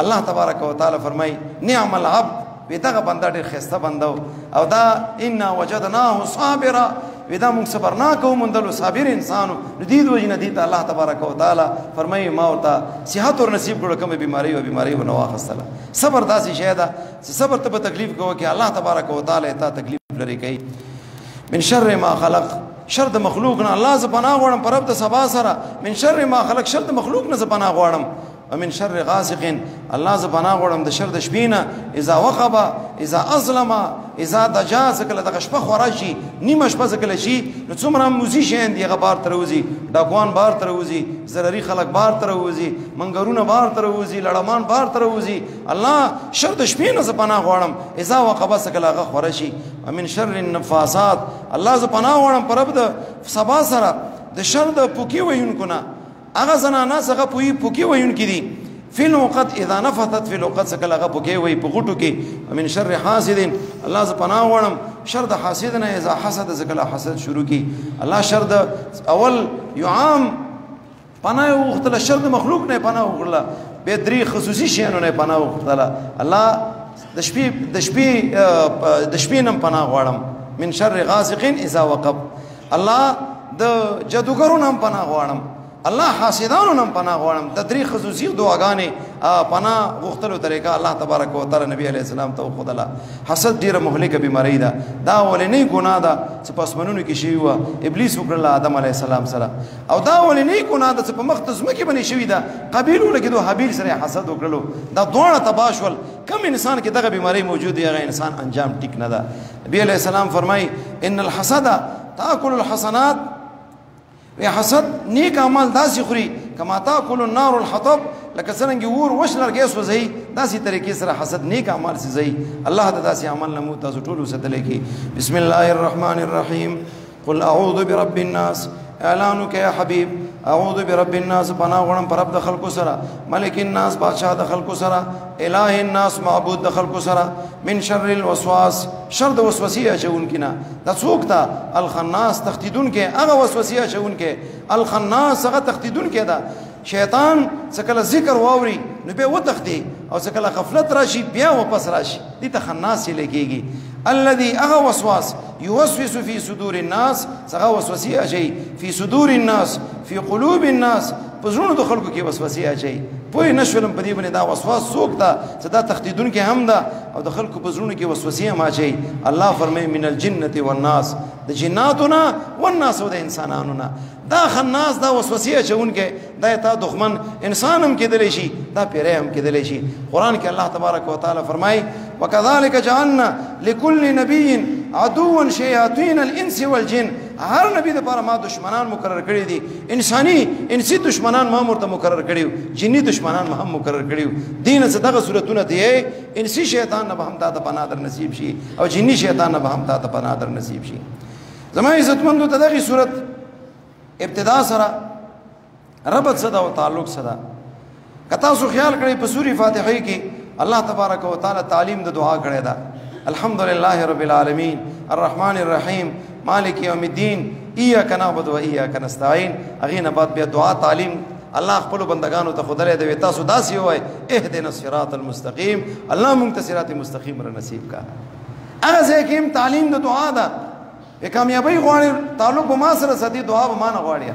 الله تبارک وتعالى فرمای نعم العبد دغه بنده ډېر خسته بنده او دا ان وجدناه صابرا دا موږ صبرناک او مندلو صابر انسانو دې د وجنه دې الله تبارک وتعالى فرمای ما ورته صحت ور نصیب کړو کوم بیماری او بیماری ونه واخستله صبر داسې شی ده چې صبر ته په تکلیف کوو کې الله تبارک وتعالى ته تکلیف لري کوي من شر ما خلق شر د مخلوق نه الله ز پناه غواړم پر رب د سبا سره من شر ما خلق شر د مخلوق نه ز پناه غواړم ومن شر غاسق الله ز پناه غواړم د شر د شپې نه اذا وقب اذا اظلم اذا دجا زکله د شپه خورا شي نیمه شپه زکله شي نو څومره موزیشین دی غبار تر وځي ډاکوان بار تر وځي ضرري خلق بار تر وځي منګرونه بار تر وځي لړمان بار تر وځي الله شر د شپې نه ز پناه غواړم اذا وقب زکله غ خورا شي ومن شر النفاثات الله ز پناه غواړم پر رب د سبا سره د شر د پوکی وینکو نه هغه زنانه څنګه پوکی وینکې دي فی الوقت اذا نفثت فی الوقت څنګه هغه پوکی وي په غټو کې من شر حاسد الله ز پناه غواړم شر د حاسد نه اذا حسد څنګه حسد شروع کی الله شر د اول یعام پناه وختله شر د مخلوق نه پناه وغړله به درې خصوصي شیانو نه پناه وختله الله د شپې نم پناه غواړم من شر غاسق اذا وقب الله د جادوګرو نم پناه غواړم الله حاسدانو نم پناه غواړم د درې خصوصي دعاګانې پناه غوښتلو طریقه الله تبارک وتعالى نبی علیہ السلام ته خدلا حسد ډیره مهلکه بیماری ده دا ولنې ګناه ده چې پسمنونو کې شوی و ابلیس وکړل آدم علیہ السلام سره او دا ولنې ګناه ده چې په مختص مکه باندې شوی ده قابیل ولګدو حابیل سره حسد وکړلو دا دوه تباشل کم انسان کې دغه بیماری موجود دی هغه انسان انجام ټیک نه ده نبی علیہ السلام فرمای ان الحسد تاكل الحسنات وی حسد نیک عمل داسې خوري کما تاكل النار الحطب لکه څنګه ور وشلر گیس وزي داسې طریقې سره حسد نیک عمل سي الله د داسې عمل نمو تاسو ټول ستل کی بسم الله الرحمن الرحیم قل اعوذ برب الناس اعلانك يا حبيب اعوذ برب الناس پناه غواړم پر رب د خلکو سره ملک الناس بادشاہ د خلکو سره الہ الناس معبود د خلکو سره من شر الوسواس شر د وسوسې اچونکي نه د څوک ته الخناس تختیدون کې هغه وسوسې اچونکي الخناس هغه تختیدون کې ده شیطان څکله ذکر واوري نو به وتختی او څکله غفلت راشي بیا واپس راشي دي ته خناس لګيږي الذي اغا وسواس يوسوس في صدور الناس څنګه وسوسه اچي في صدور الناس في قلوب الناس پزړونو د خلکو کې وسوسه اچي پوه نشولم په دې باندې دا وسواس څوک دا چې دا تخدیدون کې هم ده او د خلکو پزړونو کې وسوسه هم اچي الله فرمای من الجنه والناس د جناتنا والناس او د انسانانو دا خناس دا وسوسه اچون کې دا ته دښمن انسان هم کېدلی شي دا پیره هم کېدلی شي قران کې الله تبارک وتعالى فرمای وكذلك جعلنا لكل نبي عدوا شياطين الانس والجن هر نبی د لپاره ما دشمنان مقرر کړی دي انسی دشمنان ما مرته مقرر کړیو جنی دشمنان ما هم مقرر کړیو دین څخه دغه صورتونه دي انسی شیطان نه به هم ته پناه در نصیب شي او جنی شیطان نه به هم ته پناه در نصیب شي زما عزتمندو ته دغه صورت ابتدا سره ربط صدا او تعلق صدا کتا سو خیال کړی په سورې فاتحه کې الله تبارک وتعالى تعلیم د دعا کړی دا الحمدلله رب العالمین الرحمن الرحیم مالک یوم الدین ایاک نعبد و ایاک نستعین اغه بعد بیا دعا تعلیم الله خپل بندگانو ته خدای دې تاسو داسې وای اهدنا الصراط المستقیم الله مونږ ته صراط مستقیم را نصیب کا هغه ځکه تعلیم د دعا ده کامیابی غواړي تعلق به ما سره سدي دعا به ما نه غواړي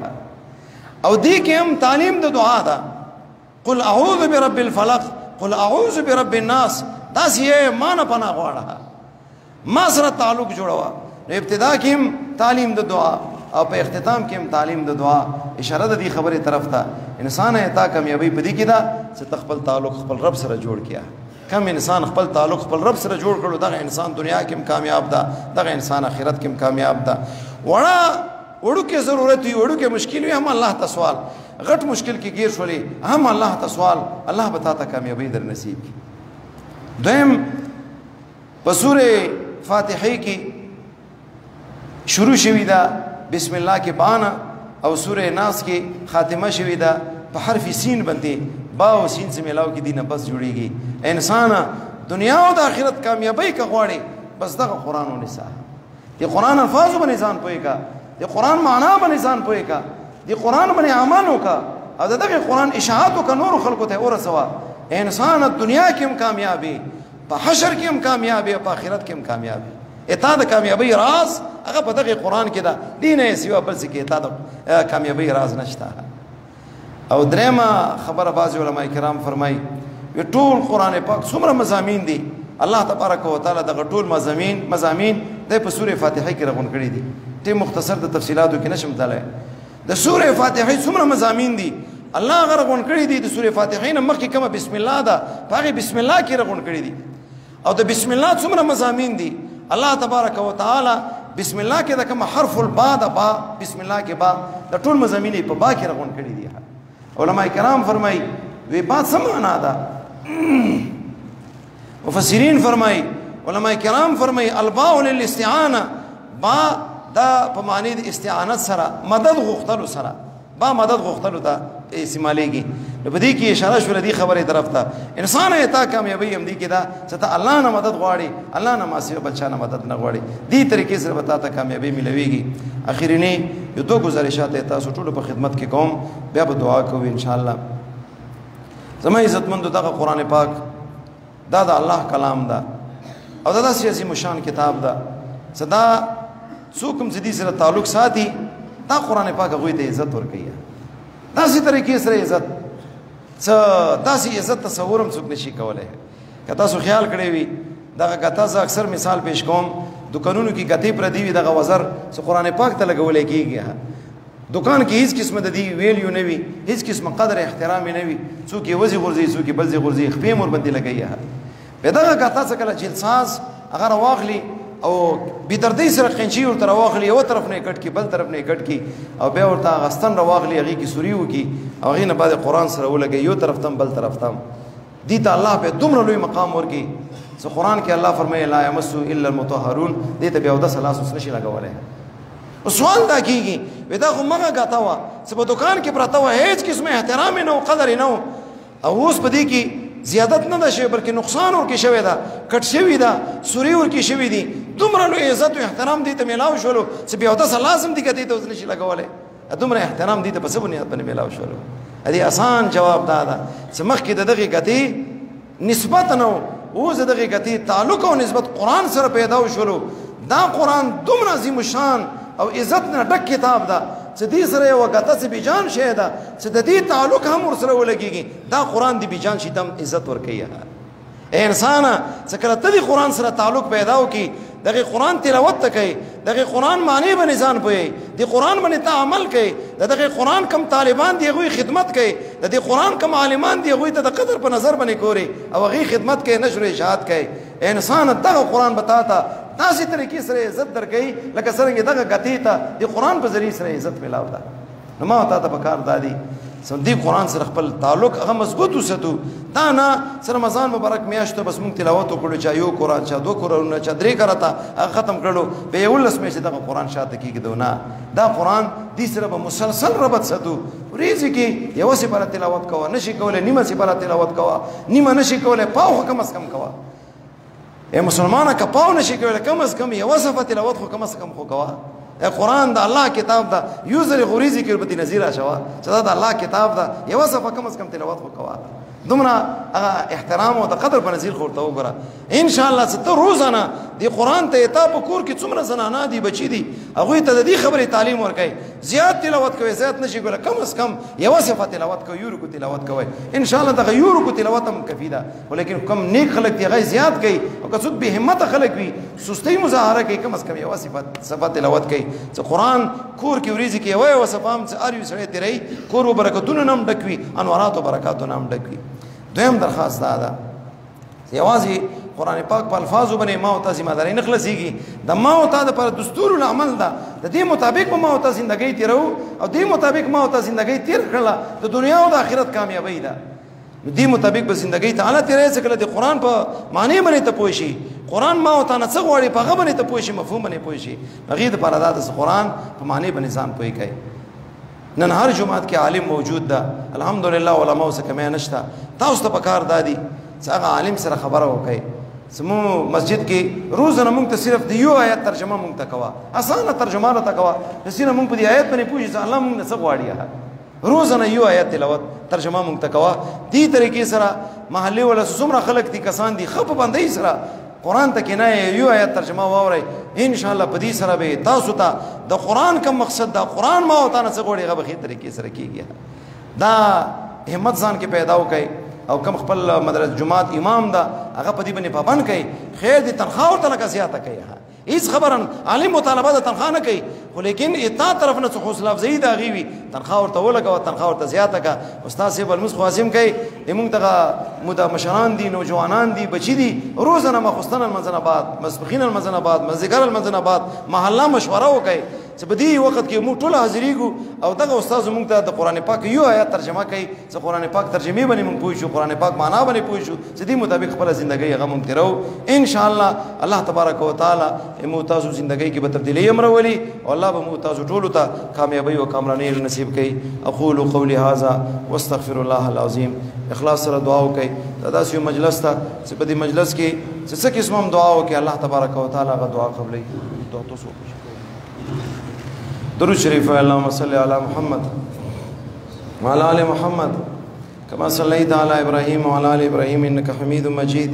او دې کې هم تعلیم د دعا ده قل اعوذ برب الفلق قل اعوذ برب الناس داسې ما نه پناه غواړه ما سره تعلق جوړوا ابتدا کې هم تعلیم د دعا او په اختتام کې هم تعلیم د دعا اشاره د دې خبرې طرف ته انسان ایت کامیابی پدې کې دا چې خپل تعلق خپل رب سره جوړ کیا کم انسان خپل تعلق خپل رب سره جوړ کړو دغه انسان دنیا کې هم کامیاب ده دغه انسان آخرت کې هم کامیاب ده وړو کې ضرورت وي وړو کې مشکل وي هم الله ته سوال غټ مشکل کې گیر شولې هم الله ته سوال الله به تاسو کامیابی در نصیب کړي دویم په سورې فاتحه کې شروع شوی دا بسم الله کې بانا او سورې ناس کې خاتمه شوی دا په حرف سین باندې با او سین سے ملاو کې دینه بس جوړيږي انسان دنیا او د آخرت کامیابی کا غواړي بس دغه قران او نساء دی قران الفاظ باندې ځان پوي کا دی قران معنا باندې ځان پوي کا دی قران باندې عمل وکا او دغه قران اشاعت وک نور خلقو ته اور سوا انسان دنیا کې هم کامیابی په حشر کې هم کامیابی په آخرت کې هم کامیابی اته د کامیابی راز هغه په دغه قران کې دا دینه سیوا بل څه کې اته د کامیابی راز نشته او درېما خبره باز علماء کرام فرمای وی ټول قران پاک څومره مضامین دي الله تبارک وتعالى دغه ټول مضامین د په سورې فاتحه کې رغون کړی دي ته مختصر د تفصیلاتو کې نشم تلای د سوره فاتحه څومره مضامین دي الله غرغون کړی دي د سوره فاتحه نه مخکې کومه بسم الله ده هغه بسم الله کې رغون کړی دي او د بسم الله څومره مضامین دي الله تبارک وتعالى بسم الله کې د کوم حرف الباء د با بسم الله کې با د ټول مضامین په با کې رغون کړی دي علماء کرام فرمای وی با څه معنا ده مفسرین فرمای علماء کرام فرمای الباء للاستعانه با دا په معنی د استعانت سره مدد غوښتلو سره با مدد غوښتلو ته استعمالېږي نو په دې کې اشاره شوه دې خبرې طرف ته انسان ایتا کامیابی هم دي کې دا چې ته الله نه مدد غواړي الله نه ما سیوا بل چا نه مدد نه غواړي دې طریقې سره به ته کامیابی ملويږي اخرینی یو دوه گزارشات تاسو ټول په خدمت کې کوم بیا به دعا کوو ان شاء الله زما عزتمند دغه قران پاک دا د الله کلام دا او دا سیاسي مشان کتاب دا صدا څوک هم دې سره تعلق ساتي دا قران پاک غوي ته عزت ورکړي داسې طریقې سره عزت داسې عزت تصورم څوک نشي کولای که تاسو خیال کړی وي دغه کته زه اکثر مثال پیش کوم دکانونو کې کته پر دی وي دغه وزر څه قران پاک ته لګولې کیږي دکان کې هیڅ قسمه د دې ویلیو نه وي هیڅ قسمه قدر احترام نه وي څوک یې وزي غورځي څوک یې بلځي غورځي خپې مور باندې لګي په دغه کته څه کله جلساز هغه واخلي او بيدردي سره قنچي ورته راوخلي یو طرف نه کټ کی بل طرف نه کټ کی او به ورته غستن راوخلي هغه کی سوريو کی او هغه نه بعد قران سره ولګي یو طرف تم بل طرف تم دي ته الله په دومره لوی مقام ورکی سو قران کې الله فرمایي لا يمس الا المطهرون دې ته بیا د سلاس نشي لګولای او سوال دا کیږي ودا خو مګه غاتا وا سبا دکان کې پراته وا هیڅ قسمه احترام نه او قدر نه او اوس په دې کې زیادت نه ده شي بلکې نقصان ورکې شوی دا کټ شوی دا سوري ورکې شوی دي دومره لوی عزت او احترام دي ته میلاو شولو چې بیا د لازم دي کته ته اوس نشي لګولای دومره احترام دي ته په څه بنیاد باندې میلاو شولو ادي آسان جواب دا ده چې مخکې د دغه غتی نسبت نه او زه دغه غتی تعلق او نسبت قران سره پیدا شولو دا قران دومره عظیم شان او عزت نه ډک کتاب ده چې دې سره یو غته چې بيجان شه ده چې د دې تعلق هم ورسره ولګيږي دا قران دې بيجان شي تم عزت ورکړي انسان چې کله ته قران سره تعلق پیدا وکي دغه قران تلاوت کوي دغه قران معنی به نزان پوي د قران باندې ته عمل کوي دغه قران کم طالبان دی غوي خدمت کوي د قران کم عالمان دی غوي ته د قدر په نظر باندې ګوري او غي خدمت کوي نشر اشاعت کوي انسان دغه قران بتاتا داسې طریقې سره عزت درکې لکه څنګه دغه غتی ته د قران په ذریعہ سره عزت ملاو ده نو ما ته په کار دادی سندي قران سره خپل تعلق هغه مضبوط وساتو دا نه سره رمضان مبارک میاشت بس مونږ تلاوت وکړو چا یو قران چا دو قران چا درې کرتا هغه ختم کړو به یو لس میاشت دغه قران شاته کیږي دونه دا قران دې سره به مسلسل ربط ساتو ریزي کې یو څه پر تلاوت کوه نشي کوله نیمه څه پر تلاوت کوه نیمه نشي کوله پاو کم از کم کوه اے مسلمانه کپاو نشي کوله کم از کم یو څه تلاوت خو کم از کم خو کوه قرآن دا الله کتاب دا یوزر غریزی کې په نظیر شوا چې دا الله کتاب دا یو صفه کم از کم تلاوت وکوا دومره احترام او د قدر په نظیر خورته وګره ان شاء الله ست روزانه دی قرآن ته ته په کور کې څومره زنانه دي بچی دي هغه ته د دې خبره تعلیم ورکړي زیات تلاوت کوي زیات نشي ګوره کم از کم یو صفه تلاوت کوي یو رکو تلاوت کوي ان شاء الله د یو رکو تلاوت هم کفی ده ولیکن کم نیک خلک دی غي زیات کوي او که څوک به همت خلک وي سستی مظاهره کوي کم از کم یو صفه تلاوت کوي چې قرآن کور کې وريزي کې وای وسفام چې اریو سره تیری کور و برکتونو نام ډکوي انوارات او برکاتو نام ډکوي دویم درخواست دا یوازې قرآن پاک په الفاظو باندې ما او تاسو مداري نه خلاصيږي د ما او تاسو پر دستور العمل دا د دې مطابق ما او تاسو زندګۍ تیرو او دې مطابق ما او تاسو زندګۍ تیر کړه د دنیا او د آخرت کامیابی ده دې مطابق به زندګۍ تعالی تیرې څخه د قرآن په معنی باندې ته پوه شي قرآن ما او تاسو څنګه وړي په غو باندې ته پوه شي مفهوم باندې پوه شي هغه د پاره د قرآن په معنی باندې ځان پوي کوي نن هر جمعات کې عالم موجود ده الحمدلله علماء څخه مې نشته تاسو ته پکار دادي چې هغه عالم سره خبره وکړي سمو مسجد کې روزانه موږ ته صرف د یو آیت ترجمه موږ ته کوا اسانه ترجمه را کوا نسینه موږ په دې آیت باندې پوښتنه چې الله موږ نه څه غواړي روزانه یو آیت تلاوت ترجمه موږ ته کوا دې طریقې سره محلي ولا څومره خلک دي کسان دي خپ باندې سره قرآن ته کنه یو آیت ترجمه واوري ان شاء الله په دې سره به تاسو ته د قرآن کوم مقصد دا قرآن ما او تاسو غوړي غو به طریقې سره کیږي دا همت ځان کې پیدا وکړي او کوم خپل مدرسه جماعت امام دا هغه په دې باندې پابند کړي خیر دي تنخواه ورته لکه زیاته کوي هیڅ خبره عالم مطالبه د تنخواه نه کوي خو لیکن اتا طرف نه څه حوصله افزایی د هغې وي تنخواه ورته ولګوه تنخواه ورته زیاته کړه استاد صاحب المس خواصم کوي زموږ دغه مشران دي نوجوانان دي بچي دي روزانه ماخوستن المنځ نه بعد ماسپښین المنځ نه بعد مازدیګر المنځ نه بعد محله مشوره وکړي چې په دې وخت کې موږ ټول حاضرېږو او دغه استاد زموږ ته د قرآن پاک یو آیات ترجمه کوي چې قرآن پاک ترجمې باندې موږ پوه شو قرآن پاک معنا باندې پوه شو چې دې مطابق خپله زندګۍ هغه موږ تېرو ان شاء الله الله تبارک وتعالی موږ تاسو زندګۍ کې به تبدیلي هم راولي او الله به موږ تاسو ټولو ته کامیابی او کامراني نصیب کړي اقول قولي هذا واستغفر الله العظیم اخلاص سره دعا وکړئ دا داسې یو مجلس ته چې په دې مجلس کې څه قسم هم دعا وکړي الله تبارک وتعالی هغه دعا قبلوي دعا تاسو درود شریف اللهم صل على محمد وعلى ال محمد كما صليت على ابراهيم وعلى ال ابراهيم انك حميد مجيد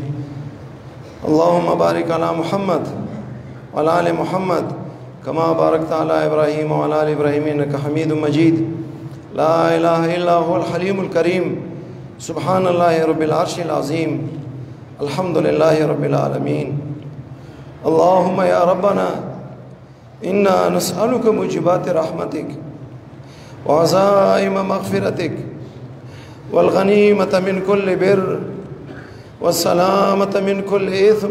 اللهم بارك على محمد وعلى ال محمد كما باركت على ابراهيم وعلى ال ابراهيم انك حميد مجيد لا اله الا هو الحليم الكريم سبحان الله رب العرش العظيم الحمد لله رب العالمين اللهم يا ربنا إنا نسألك موجبات رحمتك وعزائم مغفرتك والغنيمة من كل بر والسلامة من كل إثم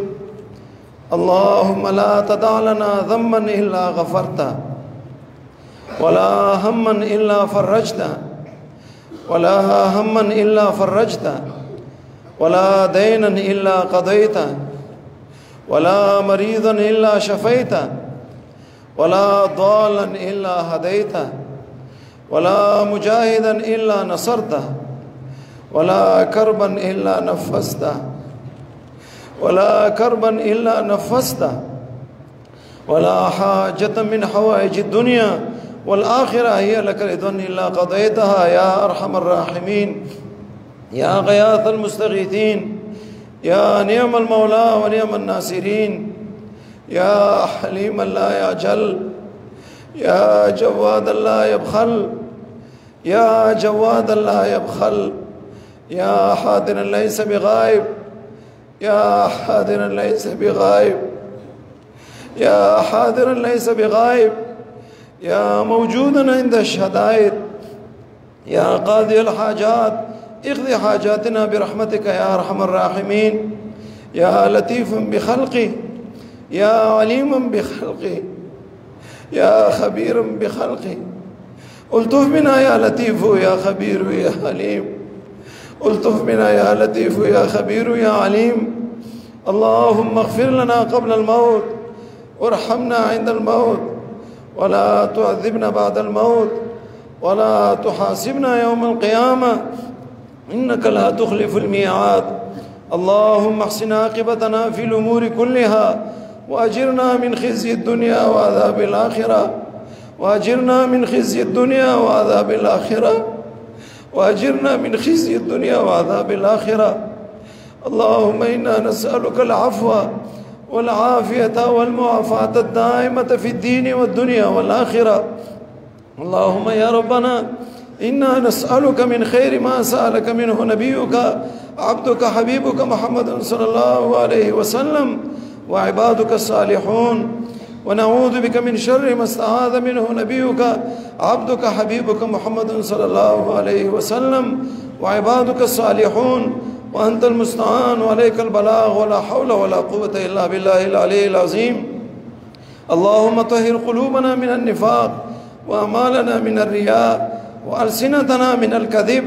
اللهم لا تدع لنا ذنبا إلا غفرته ولا هما إلا فرجته ولا هما إلا فرجته ولا دينا إلا قضيته ولا مريضا إلا شفيته ولا ضالا إلا هديته ولا مجاهدا إلا نصرته ولا كربا إلا نفسته ولا كربا إلا نفسته ولا حاجة من حوائج الدنيا والآخرة هي لك رضا إلا قضيتها يا أرحم الراحمين يا غياث المستغيثين يا نعم المولى ونعم الناصرين يا حليم لا يعجل يا جواد لا يبخل يا جواد لا يبخل يا حاضر ليس بغائب يا حاضر ليس بغائب يا حاضر ليس بغائب يا موجودا عند الشدائد يا قاضي الحاجات اقضي حاجاتنا برحمتك يا أرحم الراحمين يا لطيف بخلقه يا عليم بخلقه يا خبير بخلقه الطف بنا يا لطيف يا خبير يا عليم الطف بنا يا لطيف يا خبير يا عليم اللهم اغفر لنا قبل الموت وارحمنا عند الموت ولا تعذبنا بعد الموت ولا تحاسبنا يوم القيامة إنك لا تخلف الميعاد اللهم احسن عاقبتنا في الأمور كلها وأجرنا من خزي الدنيا وعذاب الآخرة وأجرنا من خزي الدنيا وعذاب الآخرة وأجرنا من خزي الدنيا وعذاب الآخرة اللهم إنا نسألك العفو والعافية والمعافاة الدائمة في الدين والدنيا والآخرة اللهم يا ربنا إنا نسألك من خير ما سألك منه نبيك عبدك حبيبك محمد صلى الله عليه وسلم وعبادك الصالحون ونعوذ بك من شر ما استعاذ منه نبيك عبدك حبيبك محمد صلى الله عليه وسلم وعبادك الصالحون وأنت المستعان وعليك البلاغ ولا حول ولا قوة إلا بالله العلي العظيم اللهم طهر قلوبنا من النفاق وأعمالنا من الرياء وألسنتنا من الكذب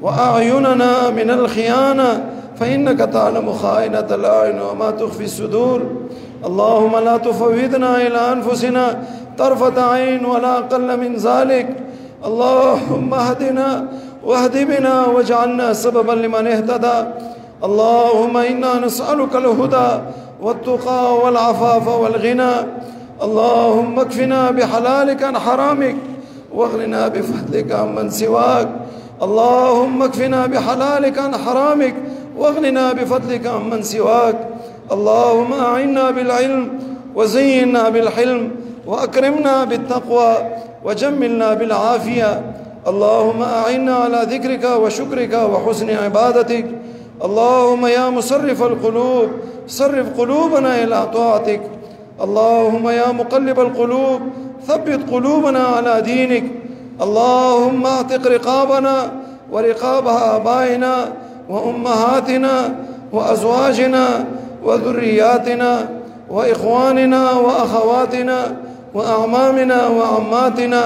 وأعيننا من الخيانة فإنك تعلم خائنة الأعين وما تخفي الصدور اللهم لا تفوضنا إلى أنفسنا طرفة عين ولا أقل من ذلك اللهم اهدنا واهد بنا واجعلنا سببا لمن اهتدى اللهم إنا نسألك الهدى والتقى والعفاف والغنى اللهم اكفنا بحلالك عن حرامك واغننا بفضلك عمن سواك اللهم اكفنا بحلالك عن حرامك واغننا بفضلك عمن سواك اللهم أعنا بالعلم وزينا بالحلم وأكرمنا بالتقوى وجملنا بالعافية اللهم أعنا على ذكرك وشكرك وحسن عبادتك اللهم يا مصرف القلوب صرف قلوبنا إلى طاعتك اللهم يا مقلب القلوب ثبت قلوبنا على دينك. اللهم اعتق رقابنا ورقاب آبائنا وأمهاتنا وأزواجنا وذرياتنا وإخواننا وأخواتنا وأعمامنا وعماتنا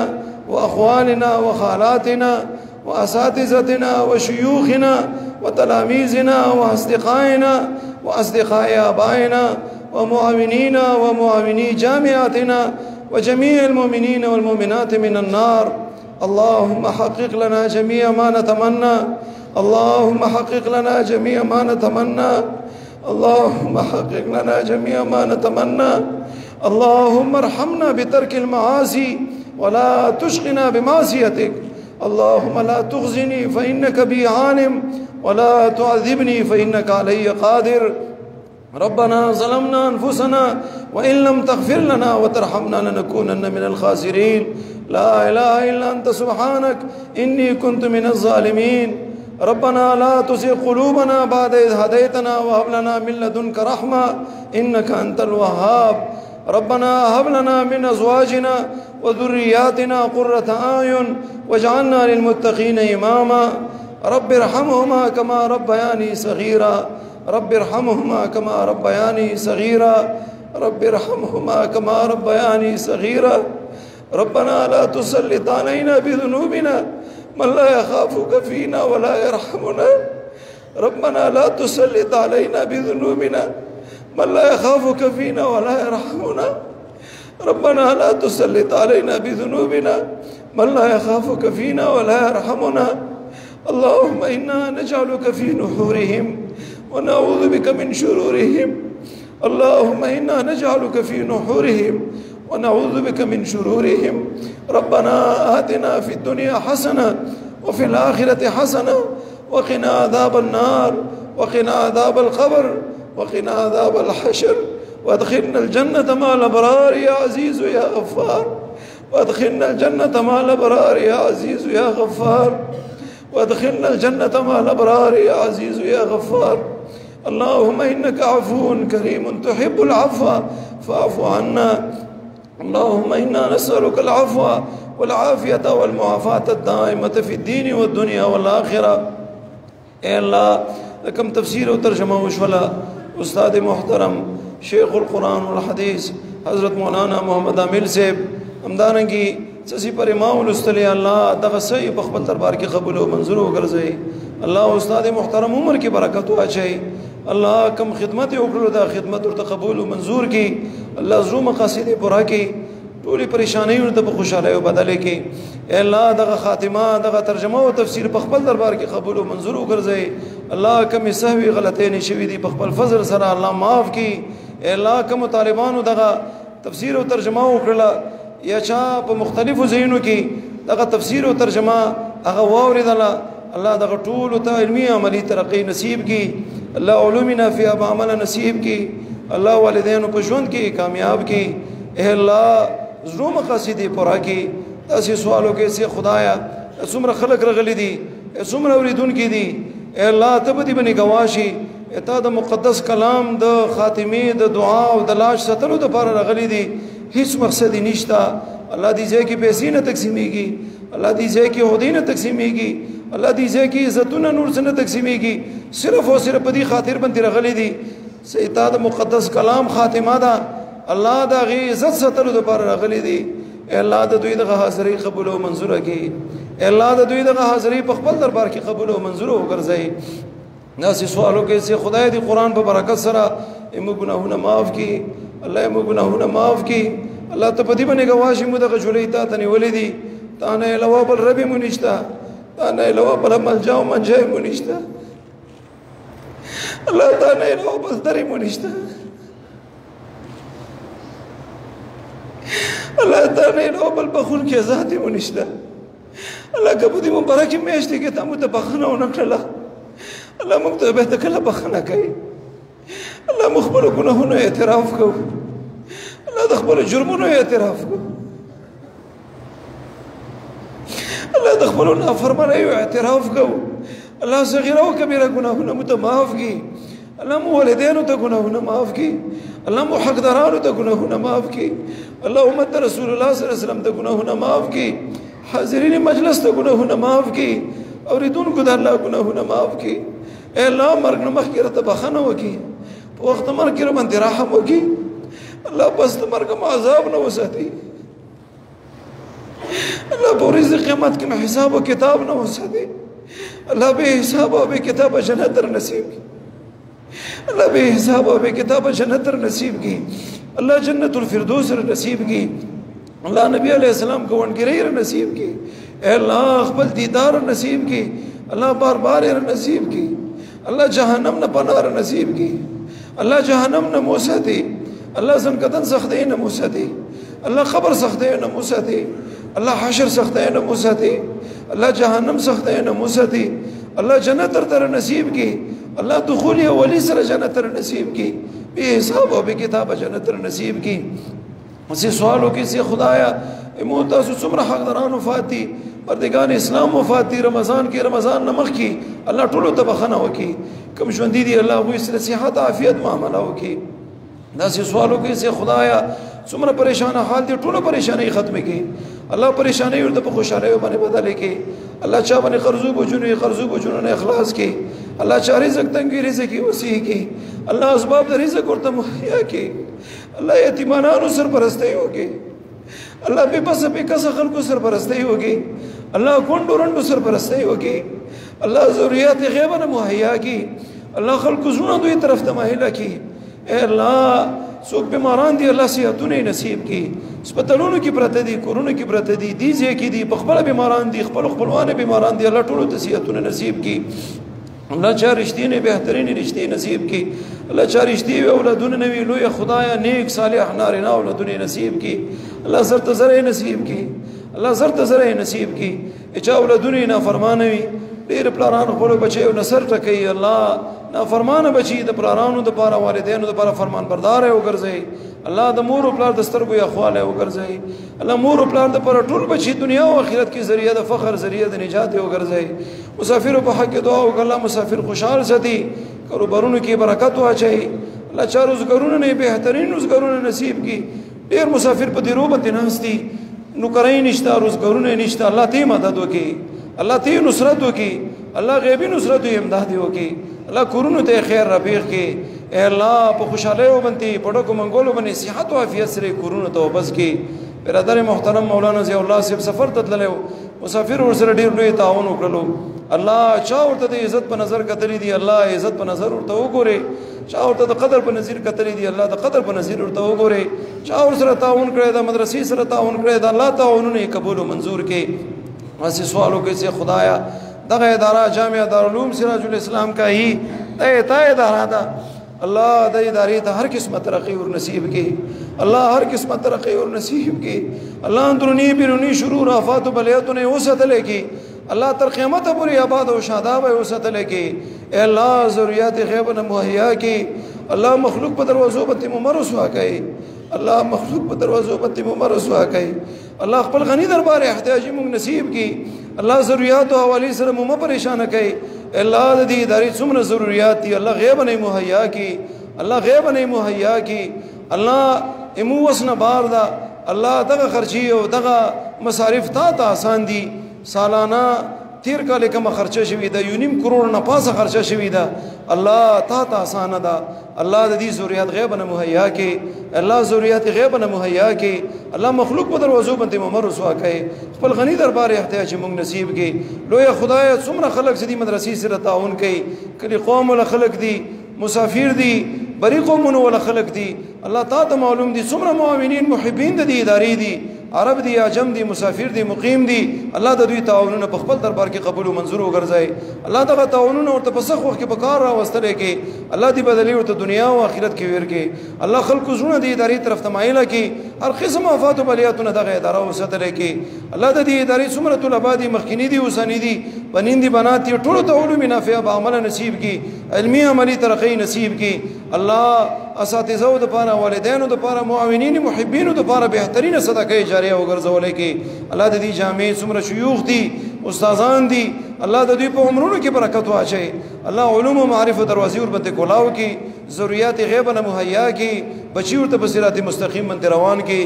وأخوالنا وخالاتنا وأساتذتنا وشيوخنا وتلاميذنا وأصدقائنا وأصدقاء آبائنا ومعاونينا ومعاوني جامعاتنا وجميع المؤمنين والمؤمنات من النار. اللهم حقق لنا جميع ما نتمنى. اللهم حقق لنا جميع ما نتمنى. اللهم حقق لنا جميع ما نتمنى. اللهم ارحمنا بترك المعاصي ولا تشقنا بمعصيتك. اللهم لا تخزني فإنك بي عالم ولا تعذبني فإنك علي قادر. ربنا ظلمنا أنفسنا وإن لم تغفر لنا وترحمنا لنكونن من الخاسرين. لا إله إلا أنت سبحانك إني كنت من الظالمين. ربنا لا تزغ قلوبنا بعد إذ هديتنا وهب لنا من لدنك رحمة إنك أنت الوهاب. ربنا هب لنا من أزواجنا وذرياتنا قرة أعين واجعلنا للمتقين إماما. رب ارحمهما كما ربياني صغيرا. رب ارحمهما كما ربياني صغيرا. رب ارحمهما كما ربياني صغيرا. ربنا لا تسلط علينا بذنوبنا من لا يخافك فينا ولا يرحمنا. ربنا لا تسلط علينا بذنوبنا من لا يخافك فينا ولا يرحمنا. ربنا لا تسلط علينا بذنوبنا من لا يخافك فينا ولا يرحمنا. اللهم إنا نجعلك في نحورهم ونعوذ بك من شرورهم. اللهم إنا نجعلك في نحورهم ونعوذ بك من شرورهم. ربنا آتنا في الدنيا حسنة وفي الآخرة حسنة وقنا عذاب النار وقنا عذاب القبر وقنا عذاب الحشر وادخلنا الجنة مع الأبرار يا عزيز يا غفار. وادخلنا الجنة مع الأبرار يا عزيز يا غفار. وادخلنا الجنة مع الأبرار يا عزيز يا غفار. اللهم إنك عفو كريم تحب العفو فاعف عنا. اللهم إنا نسألك العفو والعافية والمعافاة الدائمة في الدين والدنيا والآخرة. اے اللہ لکم تفسیر و ترجمہ وشولا استاد محترم شیخ القرآن والحدیث حضرت مولانا محمد عامل صاحب امدارنگی سسی پر امام الستلی اللہ دغسی بخبل دربار کی قبول و منظور و گرزئی. اللہ استاد محترم عمر کی برکت و اچھائی. اللہ کم خدمت اکرلو دا خدمت اور قبول و منظور کی. اللہ زرو مقاصد پورا کی. ټولې پریشانیو ته په خوشاله او بدله کې. اے الله دغه خاتمه دغه ترجمه او تفسیر په خپل دربار کې قبول او منظور وګرځي. الله کوم سهوی غلطۍ نشوي دي په خپل فضل سره الله معاف کړي. اے الله کوم طالبانو دغه تفسیر او ترجمه وکړه یا چا په مختلفو ځایونو کې دغه تفسیر او ترجمه هغه واوریدله الله دغه ټول ته علمي عملی ترقی نصیب کړي. الله علوم نافعه به عمل نصیب کړي. الله والدینو په ژوند کې کامیاب کړي. اے الله زرو مقاصدی پورا کی. داسې سوالو کې سي خدایا څومره خلق رغلي دي څومره اوریدونکي دي. اے الله ته به دې باندې گواشي اته د مقدس کلام د خاتمه د دعا او د لاش ستلو د لپاره رغلي دي. هیڅ مقصد نشته. الله دې ځکه پیسې نه تقسیمېږي. الله دې ځکه هدي نه تقسیمېږي. الله دې ځکه عزتونه نور څه نه تقسیمېږي. صرف او صرف په دې خاطر باندې رغلي دي سيتا د مقدس کلام خاتمه ده. الله دا غي عزت ستلو د لپاره راغلي دي. اے الله د دوی دغه حاضرۍ قبول او منظور کړي. اے الله د دوی دغه حاضرۍ په خپل دربار کې قبول او منظور وګرځي. ناسي سوالو کې سي خدای دې قرآن په برکت سره موږ ګناهونه معاف کړي. الله موږ ګناهونه معاف کړي. الله ته په دې باندې گواهی مو دغه جوړې تا ته نیولې دي. تا نه علاوه بل رب مو نشته. تا نه علاوه بل ملجا او منجا مو نشته. الله تا نه علاوه بل درې مو نشته. الله تعالی نو بل بخون کې ذات مو نشته. الله کبو دې مبارک میاشتې کې ته مو ته بخنه ونه کړله. الله موږ ته به کله بخنه کوي. الله مخبر ګناهونو اعتراف کو. الله د خپل جرمونو اعتراف کو. الله د خپل نافرمانیو اعتراف کو. الله صغیره او کبیره ګناهونه مو ته معاف کړي. الله مو والدینو ته ګناهونه معاف کړي الله مو حقدارانو ته ګناهونه معاف کړي الله امت رسول الله صلی الله علیه وسلم ته ګناهونه معاف کړي حاضرین مجلس ته ګناهونه معاف کړي اوریدونکو د الله ګناهونه معاف کړي اے الله مرګ نه مخکې راته بخښنه وکړي په وخت مرګ کې باندې رحم وکړي الله پس د مرګ ما عذاب نه وساتي الله په ورځ د قیامت کې حساب او کتاب نه وساتي الله به حساب او به کتاب جنت در نصیب کړي الله به حساب او به کتاب جنت در نصیب کړي الله جنت الفردوس در نصیب کړي الله نبی علیہ السلام کو ونګری نصیب کړي اے الله خپل دیدار نصیب کړي الله بار بار نصیب کړي الله جهنم نه پناه نصیب کړي الله جهنم نه موساتي الله زن کدن سختي نه موساتي الله قبر سختي نه موساتي الله حشر سختي نه موساتي الله جهنم سختي نه موساتي الله جنت تر نصیب کړي الله دخول اولی سره جنت تر نصیب کړي به حساب او به کتاب جنت تر نصیب کړي اسی سوالو کې سي خدایا امو تاسو څومره حقداران وفات دي پردگان اسلام وفات دي رمضان کې رمضان نمخ کې الله ټولو ته بخنه وکي کوم ژوند دي الله وې سره صحت عافیت معاملہ وکي دا سي سوالو کې سي خدایا څومره پریشان حال دي ټولو پریشانای ختم کړي الله پریشانای ورته په خوشاله باندې بدل کړي الله چا باندې قرضو بوجونو نه اخلاص کړي الله چا رزق تنګي رزق وسیع کړي الله اسباب د رزق ورته مهیا کړي الله یتیمانانو سرپرستی وکړي الله به بس به کس خلکو سرپرستی وکړي الله کونډو رندو سرپرستی وکړي الله ذریات غیبه نه مهیا کړي الله خلکو زونه دوی طرف ته مایل کړي اے الله څوک بیماران دي الله صحتونه نصیب کړي سپټلونو کې پرته دي کورونو کې پرته دي دي ځکه دي خپل بیماران دي خپلوان بیماران دي الله ټولو ته صحتونه نصیب کړي الله چا رښتینه بهترین رښتینه نصیب کړي الله چا رښتینه اولادونه نوي لوی خدایا نیک صالح نارینه اولادونه نصیب کړي الله زرت زره نصیب کړي الله زرت زره نصیب کړي اچا اولادونه نه فرمانه وي ډیر پلاران خپل بچي نصر ټکي الله نا فرمانه بچي د پلارانو د پاره والدینو د پاره فرمان بردار وګرځي الله د مور او پلار د سترګو اخواله وګرځي الله مور او پلار د پاره ټول بچي دنیا او آخرت کې ذریعہ د فخر ذریعہ د نجات وګرځي مسافر په حق دعا او الله مسافر خوشحال ساتي کاروبارونو کې برکت واچي الله چا روزګارونه نه بهترین روزګارونه نصیب کړي ډیر مسافر په دې روبه تناستي نو کرای نشته روزګارونه نشته الله ته مدد وکړي الله ته نصرت وکړي الله غیبی نصرت او امداد وکړي الله کورونو ته خیر رفیق کې اے الله په خوشاله وبنتي پړو کو منګولو باندې صحت او عافیت سره کورونو ته وبس کې برادر محترم مولانا ضیاء الله صاحب سفر ته تللو مسافر ور سره ډیر لوی تعاون وکړلو الله چا ورته د عزت په نظر کتلې دي الله عزت په نظر ورته وګوري چا ورته د قدر په نظر کتلې دي الله د قدر په نظر ورته وګوري چا ور سره تعاون کړی د مدرسې سره تعاون کړی د الله تعاونونه قبول او منظور کې واسي سوالو کې سي خدایا دغه اداره جامعه دارالعلوم سراج الاسلام کا ہی ته اداره ده الله د ادارې ته هر قسمه ترقی او نصیب کې الله هر قسمه ترقی او نصیب کې الله اندرونی بیرونی شرور آفات او بلیاتونه وساتل کې الله تر قیامت پورې آباد او شاداب وساتل کې اے الله ضرورت غیب نه مهیا کې الله مخلوق په دروازو باندې ممرسوا کوي الله مخلوق په دروازو باندې ممرسوا کوي الله خپل غنی دربار احتیاجي موږ نصیب کې الله ضرورت او حوالی سره مو پریشان کوي الله د دې ادارې څومره ضرورت دي الله غیب نه مهیا کی الله غیب نه مهیا کی الله امو وسنه بار دا الله دغه خرچي او دغه مصارف ته آسان دي سالانه تیر کال کوم خرچه شوی دا 1.5 کروڑ نه پاسه خرچه شوی دا الله ته آسان ده الله د دې ضرورت غیب نه مهیا کی الله ضرورت غیب نه مهیا کی الله مخلوق په دروازو باندې ممر رسوا کوي خپل غنی دربار احتیاج موږ نصیب کی لوی خدای څومره خلق سدي مدرسې سره تعاون کوي کلی قوم ول خلق دي مسافر دي بری قومونو ول خلق دي الله تعالی معلوم دي څومره مؤمنین محبین د دې ادارې دي عرب دي عجم دي مسافر دي مقیم دي الله د دوی تعاونونه په خپل دربار کې قبول او منظور وګرځي الله دغه تعاونونه ورته په سخت وخت کې په کار راوستل کې الله دې بدلی ورته دنیا او آخرت کې ورکې الله خلق زونه دې ادارې طرف ته مایل کې هر قسم آفات او بلیاتونه دغه اداره وساتل کې الله د دې ادارې څومره طلبه دي مخکینی دي اوسانی دي بنین دي بنات ټول ته علوم نافعه به عمل نصیب کې علمي عملی ترقی نصیب کې الله اساتذه او د پاره والدینو د پاره معاونین محبین د پاره بهترین صدقه جاریه وګرځولې کې الله د دې جامع څومره شيوخ دي استادان دي الله د دوی په عمرونو کې برکت واچي الله علوم او معرفت دروازې ور باندې کولاو کې ضرورت غیب نه مهیا کې بچی ورته په صراط مستقیم باندې روان کې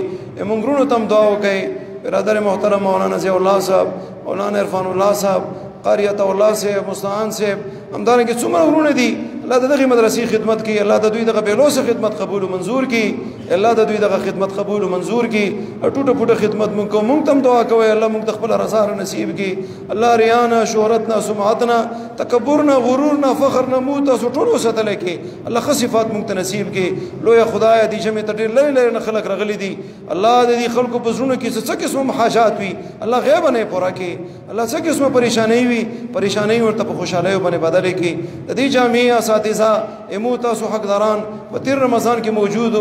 موږ ورونو تم دعا وکړي برادر محترم مولانا ضیاء الله صاحب مولانا عرفان الله صاحب قاریت الله صاحب مستعان صاحب همدارنګه څومره ورونه دي الله دغه مدرسې خدمت کوي الله د دوی دغه بیلوسه خدمت قبول او منظور کوي الله د دوی دغه خدمت قبول او منظور کوي ټوټه ټوټه خدمت مونږ کوو مونږ تم دعا کوي الله مونږ خپل رضا نصیب کوي الله ریانا شهرتنا سمعتنا تکبرنا غرورنا فخرنا موت او ټول ستل کوي الله خصفات مونږ نصیب کوي لوی خدای دې جمع تدیر لری نه خلق رغلي دي الله دې خلکو په زړونو کې څه قسم حاجات وي الله غیب نه پورا کوي الله څه قسم پریشانی وي پریشانی ورته په خوشاله باندې بدل کوي د دې جامع اساتذه اموتا سو حقداران په تیر رمضان کې موجود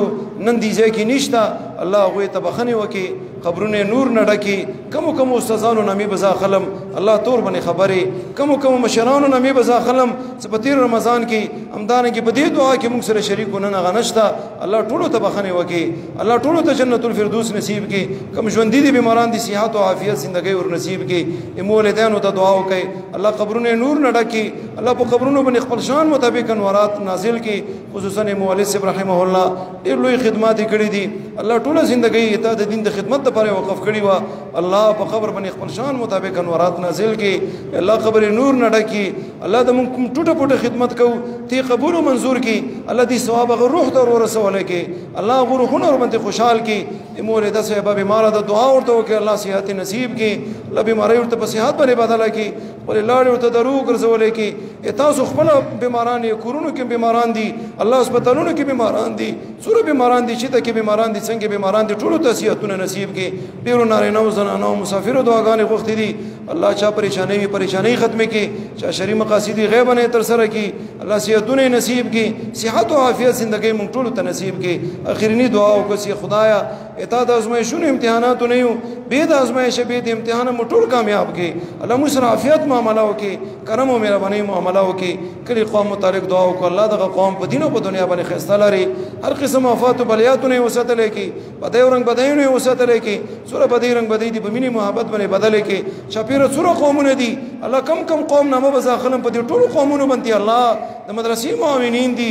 نن دي ځکه نشتا الله غوي تبخني وکي قبرونه نور نډکی کوم استادانو نامي بزا خلم الله تور باندې خبري کوم مشرانو نامي بزا خلم په تیر رمضان کې امدان کې په دې دعا کې موږ سره شریکونه نه غنښتا الله ټولو تبخني وکي الله ټولو ته جنت الفردوس نصیب کړي کوم ژوند دي بیماران دي صحت او عافیت زندګي ور نصیب کړي مولدانو ته دعا وکي الله قبرونه نور نډکی الله په قبرونو باندې خپل شان مطابق انوارات نازل کړي خصوصا مولوی صاحب رحمه الله ډېر لوی خدمات کړي دي الله ټول ژوندۍ ته د دین د خدمت لپاره وقف کړي وا الله په قبر باندې خپل شان مطابق انوارات نازل کړي الله قبر نور نډکی الله د موږ ټوټه ټوټه خدمت کو تی قبول او منظور کړي الله دې ثواب غو روح ته ورسول کړي الله غو روحونه ور باندې خوشحال کړي مولده صاحب بیمار د دعا ورته وکړي الله صحت نصیب کړي الله بیماری ورته په صحت باندې بدل کړي ولې لاړ ورته درو ګرځول کړي تاسو خپل بیماران یې کورونو کې بیماران دي الله هسپتالونو کې بیماران دي څوره بیماران دي چې ته کې بیماران دي څنګه بیماران دي ټولو ته صحتونه نصیب کړي ډیرو نارینه او زنانو مسافرو دعاګانې غوښتي دي الله چا پریشانی ختم کړي چا شری مقاصد غیب نه تر سره کړي الله صحتونه نصیب کړي صحت او عافیت زندګي مونږ ټولو ته نصیب کړي اخرنی دعا وکړي خدایا اته د ازمایښونو امتحاناتو نه یو به د ازمایښ به د امتحان مو ټول کامیاب کړي الله مو سره عافیت معاملہ وکړي کرم او مهرباني معاملہ وکړي کلی قوم متعلق دعا وکړه الله دغه قوم په دین او په دنیا باندې خسته لري هر قسم آفات او بلیاتونه وساتل کی بدای رنگ بدایونه وساتل کی سوره بدای رنگ بدای دی په مینه محبت باندې بدل کی شپیره سوره قومونه دي الله کم قوم نامه بزاخلم په دې ټولو قومونو باندې الله د مدرسې معاونین دي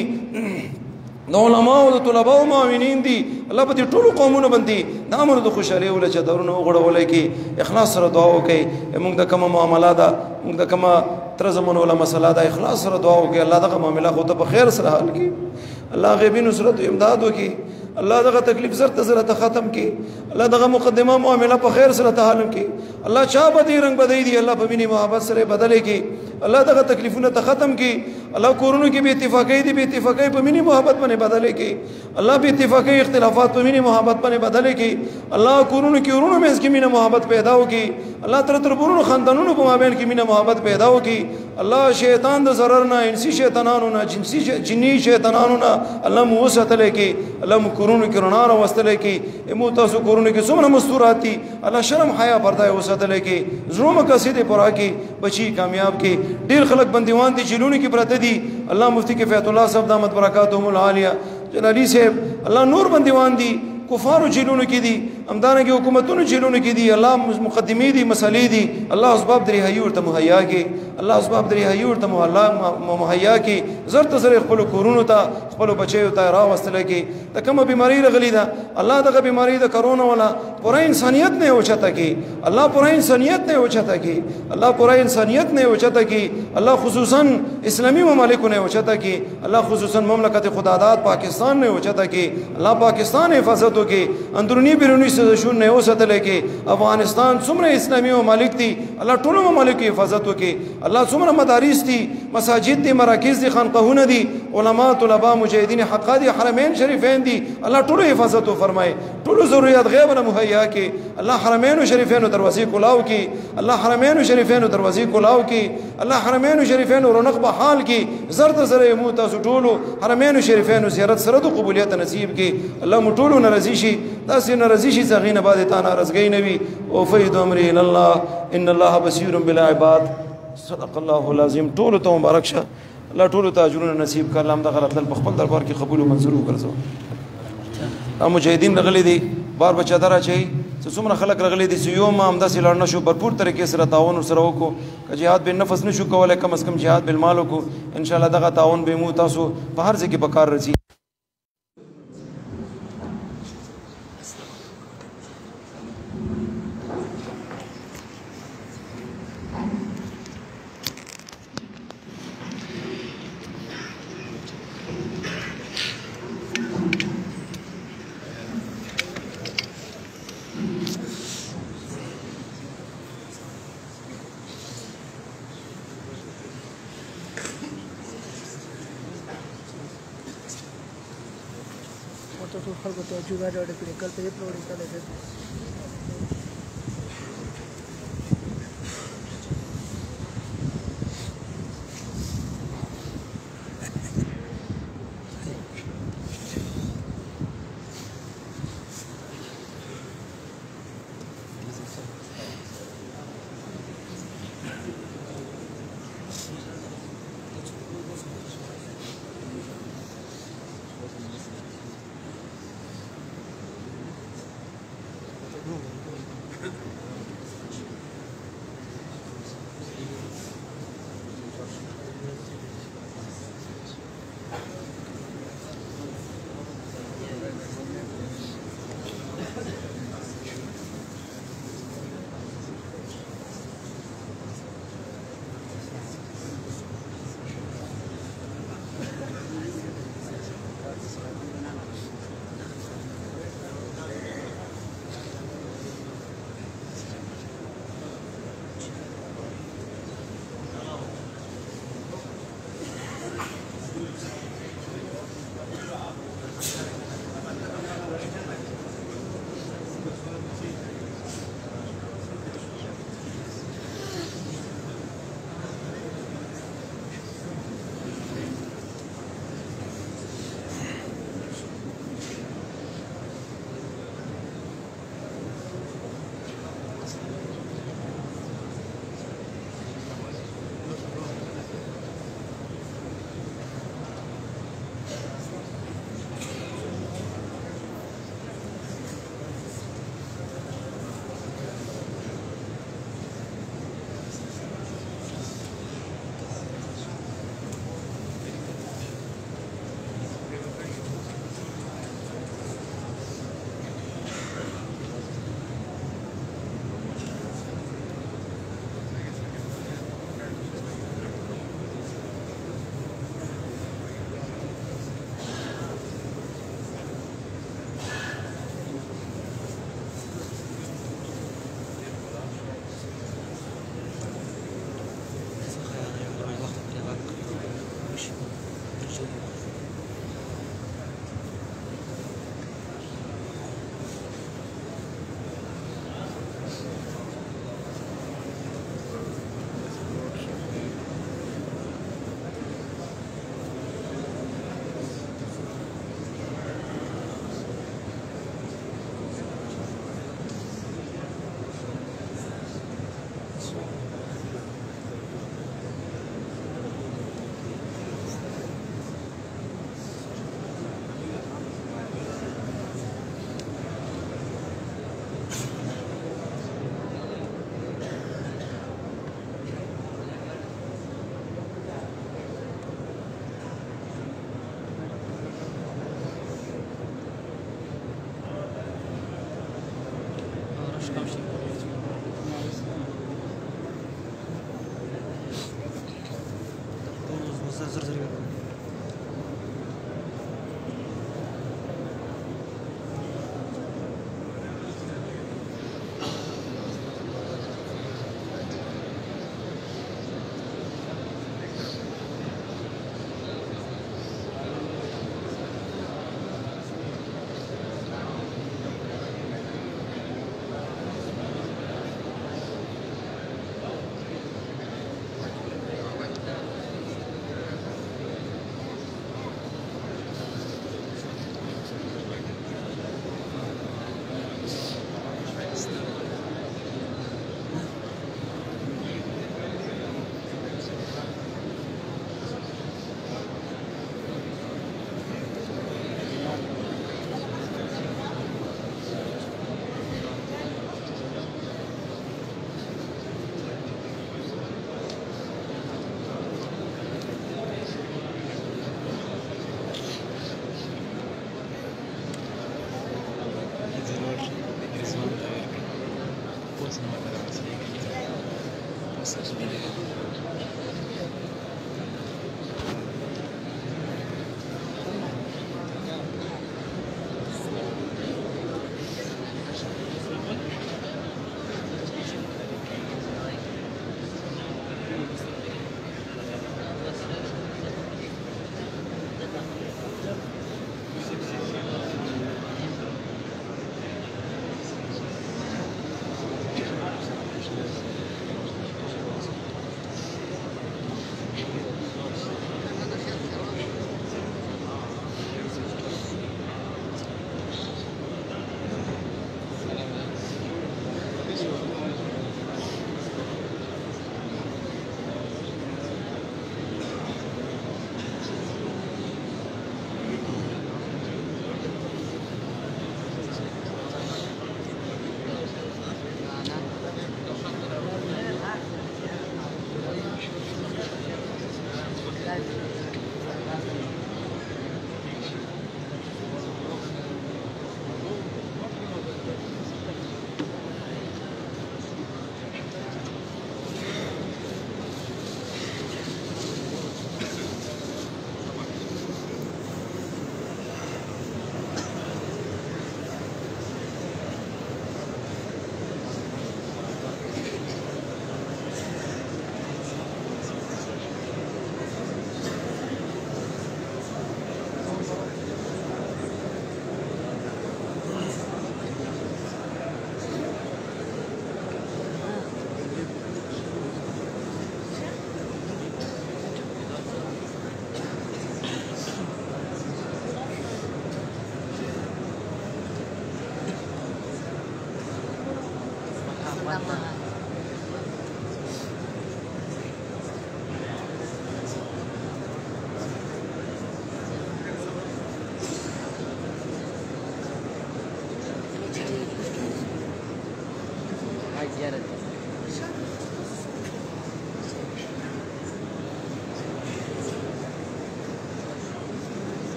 نو علماء او طلباء او معاونین دي الله په دې ټولو قومونو باندې د امر د خوشالۍ ول چې درونه وغړولای کی اخلاص سره دعا وکي موږ د کومه معاملات موږ د کومه تر زمون ولا مسله د اخلاص سره دعا وکي الله دغه معاملې خو ته په خیر سره حل کی الله غیبی نصرت او امداد وکي الله دغه تکلیف زرت ختم کی الله دغه مقدمه معاملہ په خیر سره ته حل کی الله چا بدی رنگ بدی دی الله په مینه محبت سره بدلې کی الله دغه تکلیفونه ته ختم کی الله کورونو کې به اتفاقی دي به اتفاقی په مینه محبت باندې بدلې کی الله به اتفاقی اختلافات په مینه محبت باندې بدلې کی الله کورونو کې ورونو مې کې مینه محبت پیدا وکي الله تر ورونو خاندانونو په مابین کې مینه محبت پیدا وکي الله شیطان د zarar نه انسی شیطانانو نه جنی شیطانانو نه الله مو وساتل کی الله مو کورونو کې رڼا را وستل کی مو تاسو کورونو کې څومره مستورات دي الله شرم حیا پرده وساتل کی زړه مقاصد پورا کی بچی کامیاب کی ډیر خلک بندیوان دي جلونو کې پراته دي الله مفتی کفایت الله صاحب دامت برکاتهم العالیه جلالی صاحب الله نور بندیوان دي کفارو جیلونو کې دي امدانګي حکومتونو جیلونو کې دي الله مقدمي دي مسالې دي الله اسباب درې هيور ته مهیا کې الله اسباب درې هيور ته مهیا کې زرت زر خپل کورونو ته خپل بچیو ته راوستل کې د کومه بیماری رغلی ده الله دغه بیماری د کرونا ولا پوره انسانيت نه اوچته کې الله پوره انسانيت نه اوچته کې الله پوره انسانيت نه اوچته کې الله خصوصا اسلامي ممالک نه اوچته کې الله خصوصا مملکت خداداد پاکستان نه اوچته کې الله پاکستان حفاظت کې اندرونی بیرونی سازشون نه وساتل کې افغانستان څومره اسلامي ممالک دي الله ټول ممالک حفاظت وکي الله څومره مدارس دي مساجد دي مراکز دي خانقاهونه دي علما طلباء مجاهدین حق دي حرمین شریفین دي الله ټول حفاظت فرمای ټول ضرورت غیب نه مهیا کې الله حرمین شریفین دروازې کولاو کې الله حرمین شریفین دروازې کولاو کې الله حرمین شریفین رونق به حال کې زرد زره مو تاسو ټول حرمین شریفین زیارت سره د قبولیت نصیب کې الله مو ټول ناراضي شي داسې ناراضي شي څنګه بعد ته ناراضګي نوي او فید امر الى الله ان الله بصير بالعباد صدق الله العظیم ټول ته مبارک شه الله ټول ته اجرونه نصیب کړه الله د غلط په خپل دربار کې قبول او منظور وګرځو مجاهدین لغلي دي بار بچا درا چي څومره خلک راغلي دي چې یو ما همداسې لاړ نه شو भरपूर طریقې سره تعاون سره وکړو که جهاد بالنفس نشو کولای کم از کم جهاد بالمال وکړو ان شاء الله دغه تعاون به مو تاسو په هر ځای کې په کار راځي तो खल्को तो जुगा जोड़े फिर कल पे अपलोड करे थे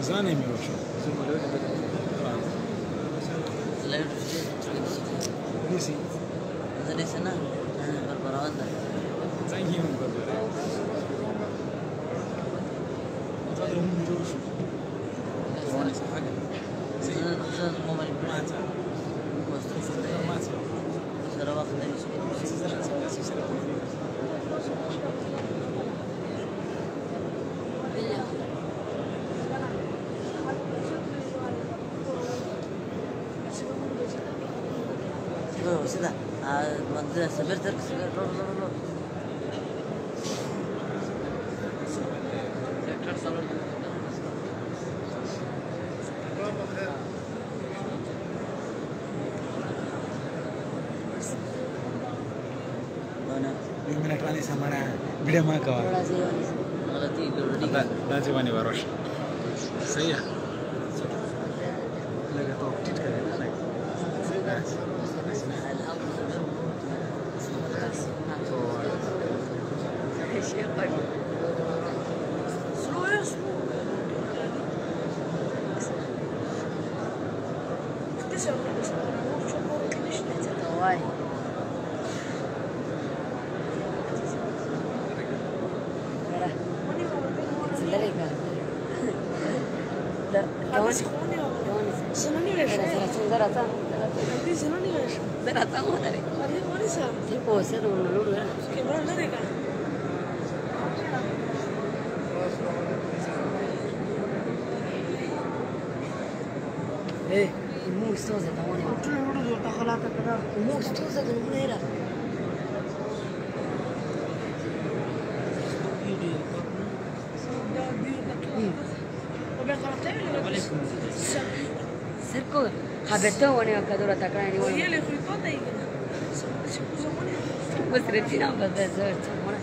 زاني ميوشو نسي dari sana berbarawan dah. زين هي من بربرة هذا هم جوشو زمان حاجة زين mau main مات مصروف ده مات Sarawak dari sini. Tuh, sudah. Mandir sabar sabar. Lo. Sektor salon. نه یو منټ باندې سمانه ویډیو ما کوه غلطي ګډوډي دا چې باندې وروشه صحیح لګه ته ټیټ کړې نه Cerco, abetão, né? A cadora tá caindo. E ele foi toda aí. Você retira a deserto, né?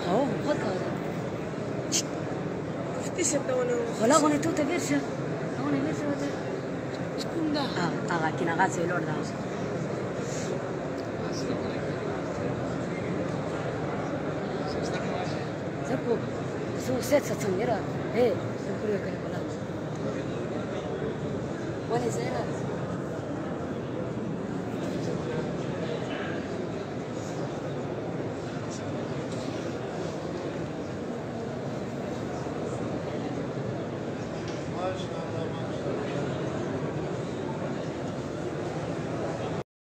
Oh, what the? Hola, con esto te ves. No, ne ves. Ah, aquí na casa el orda. Cerco, su set satsangera. Hey, cerco yo que hola. What is it?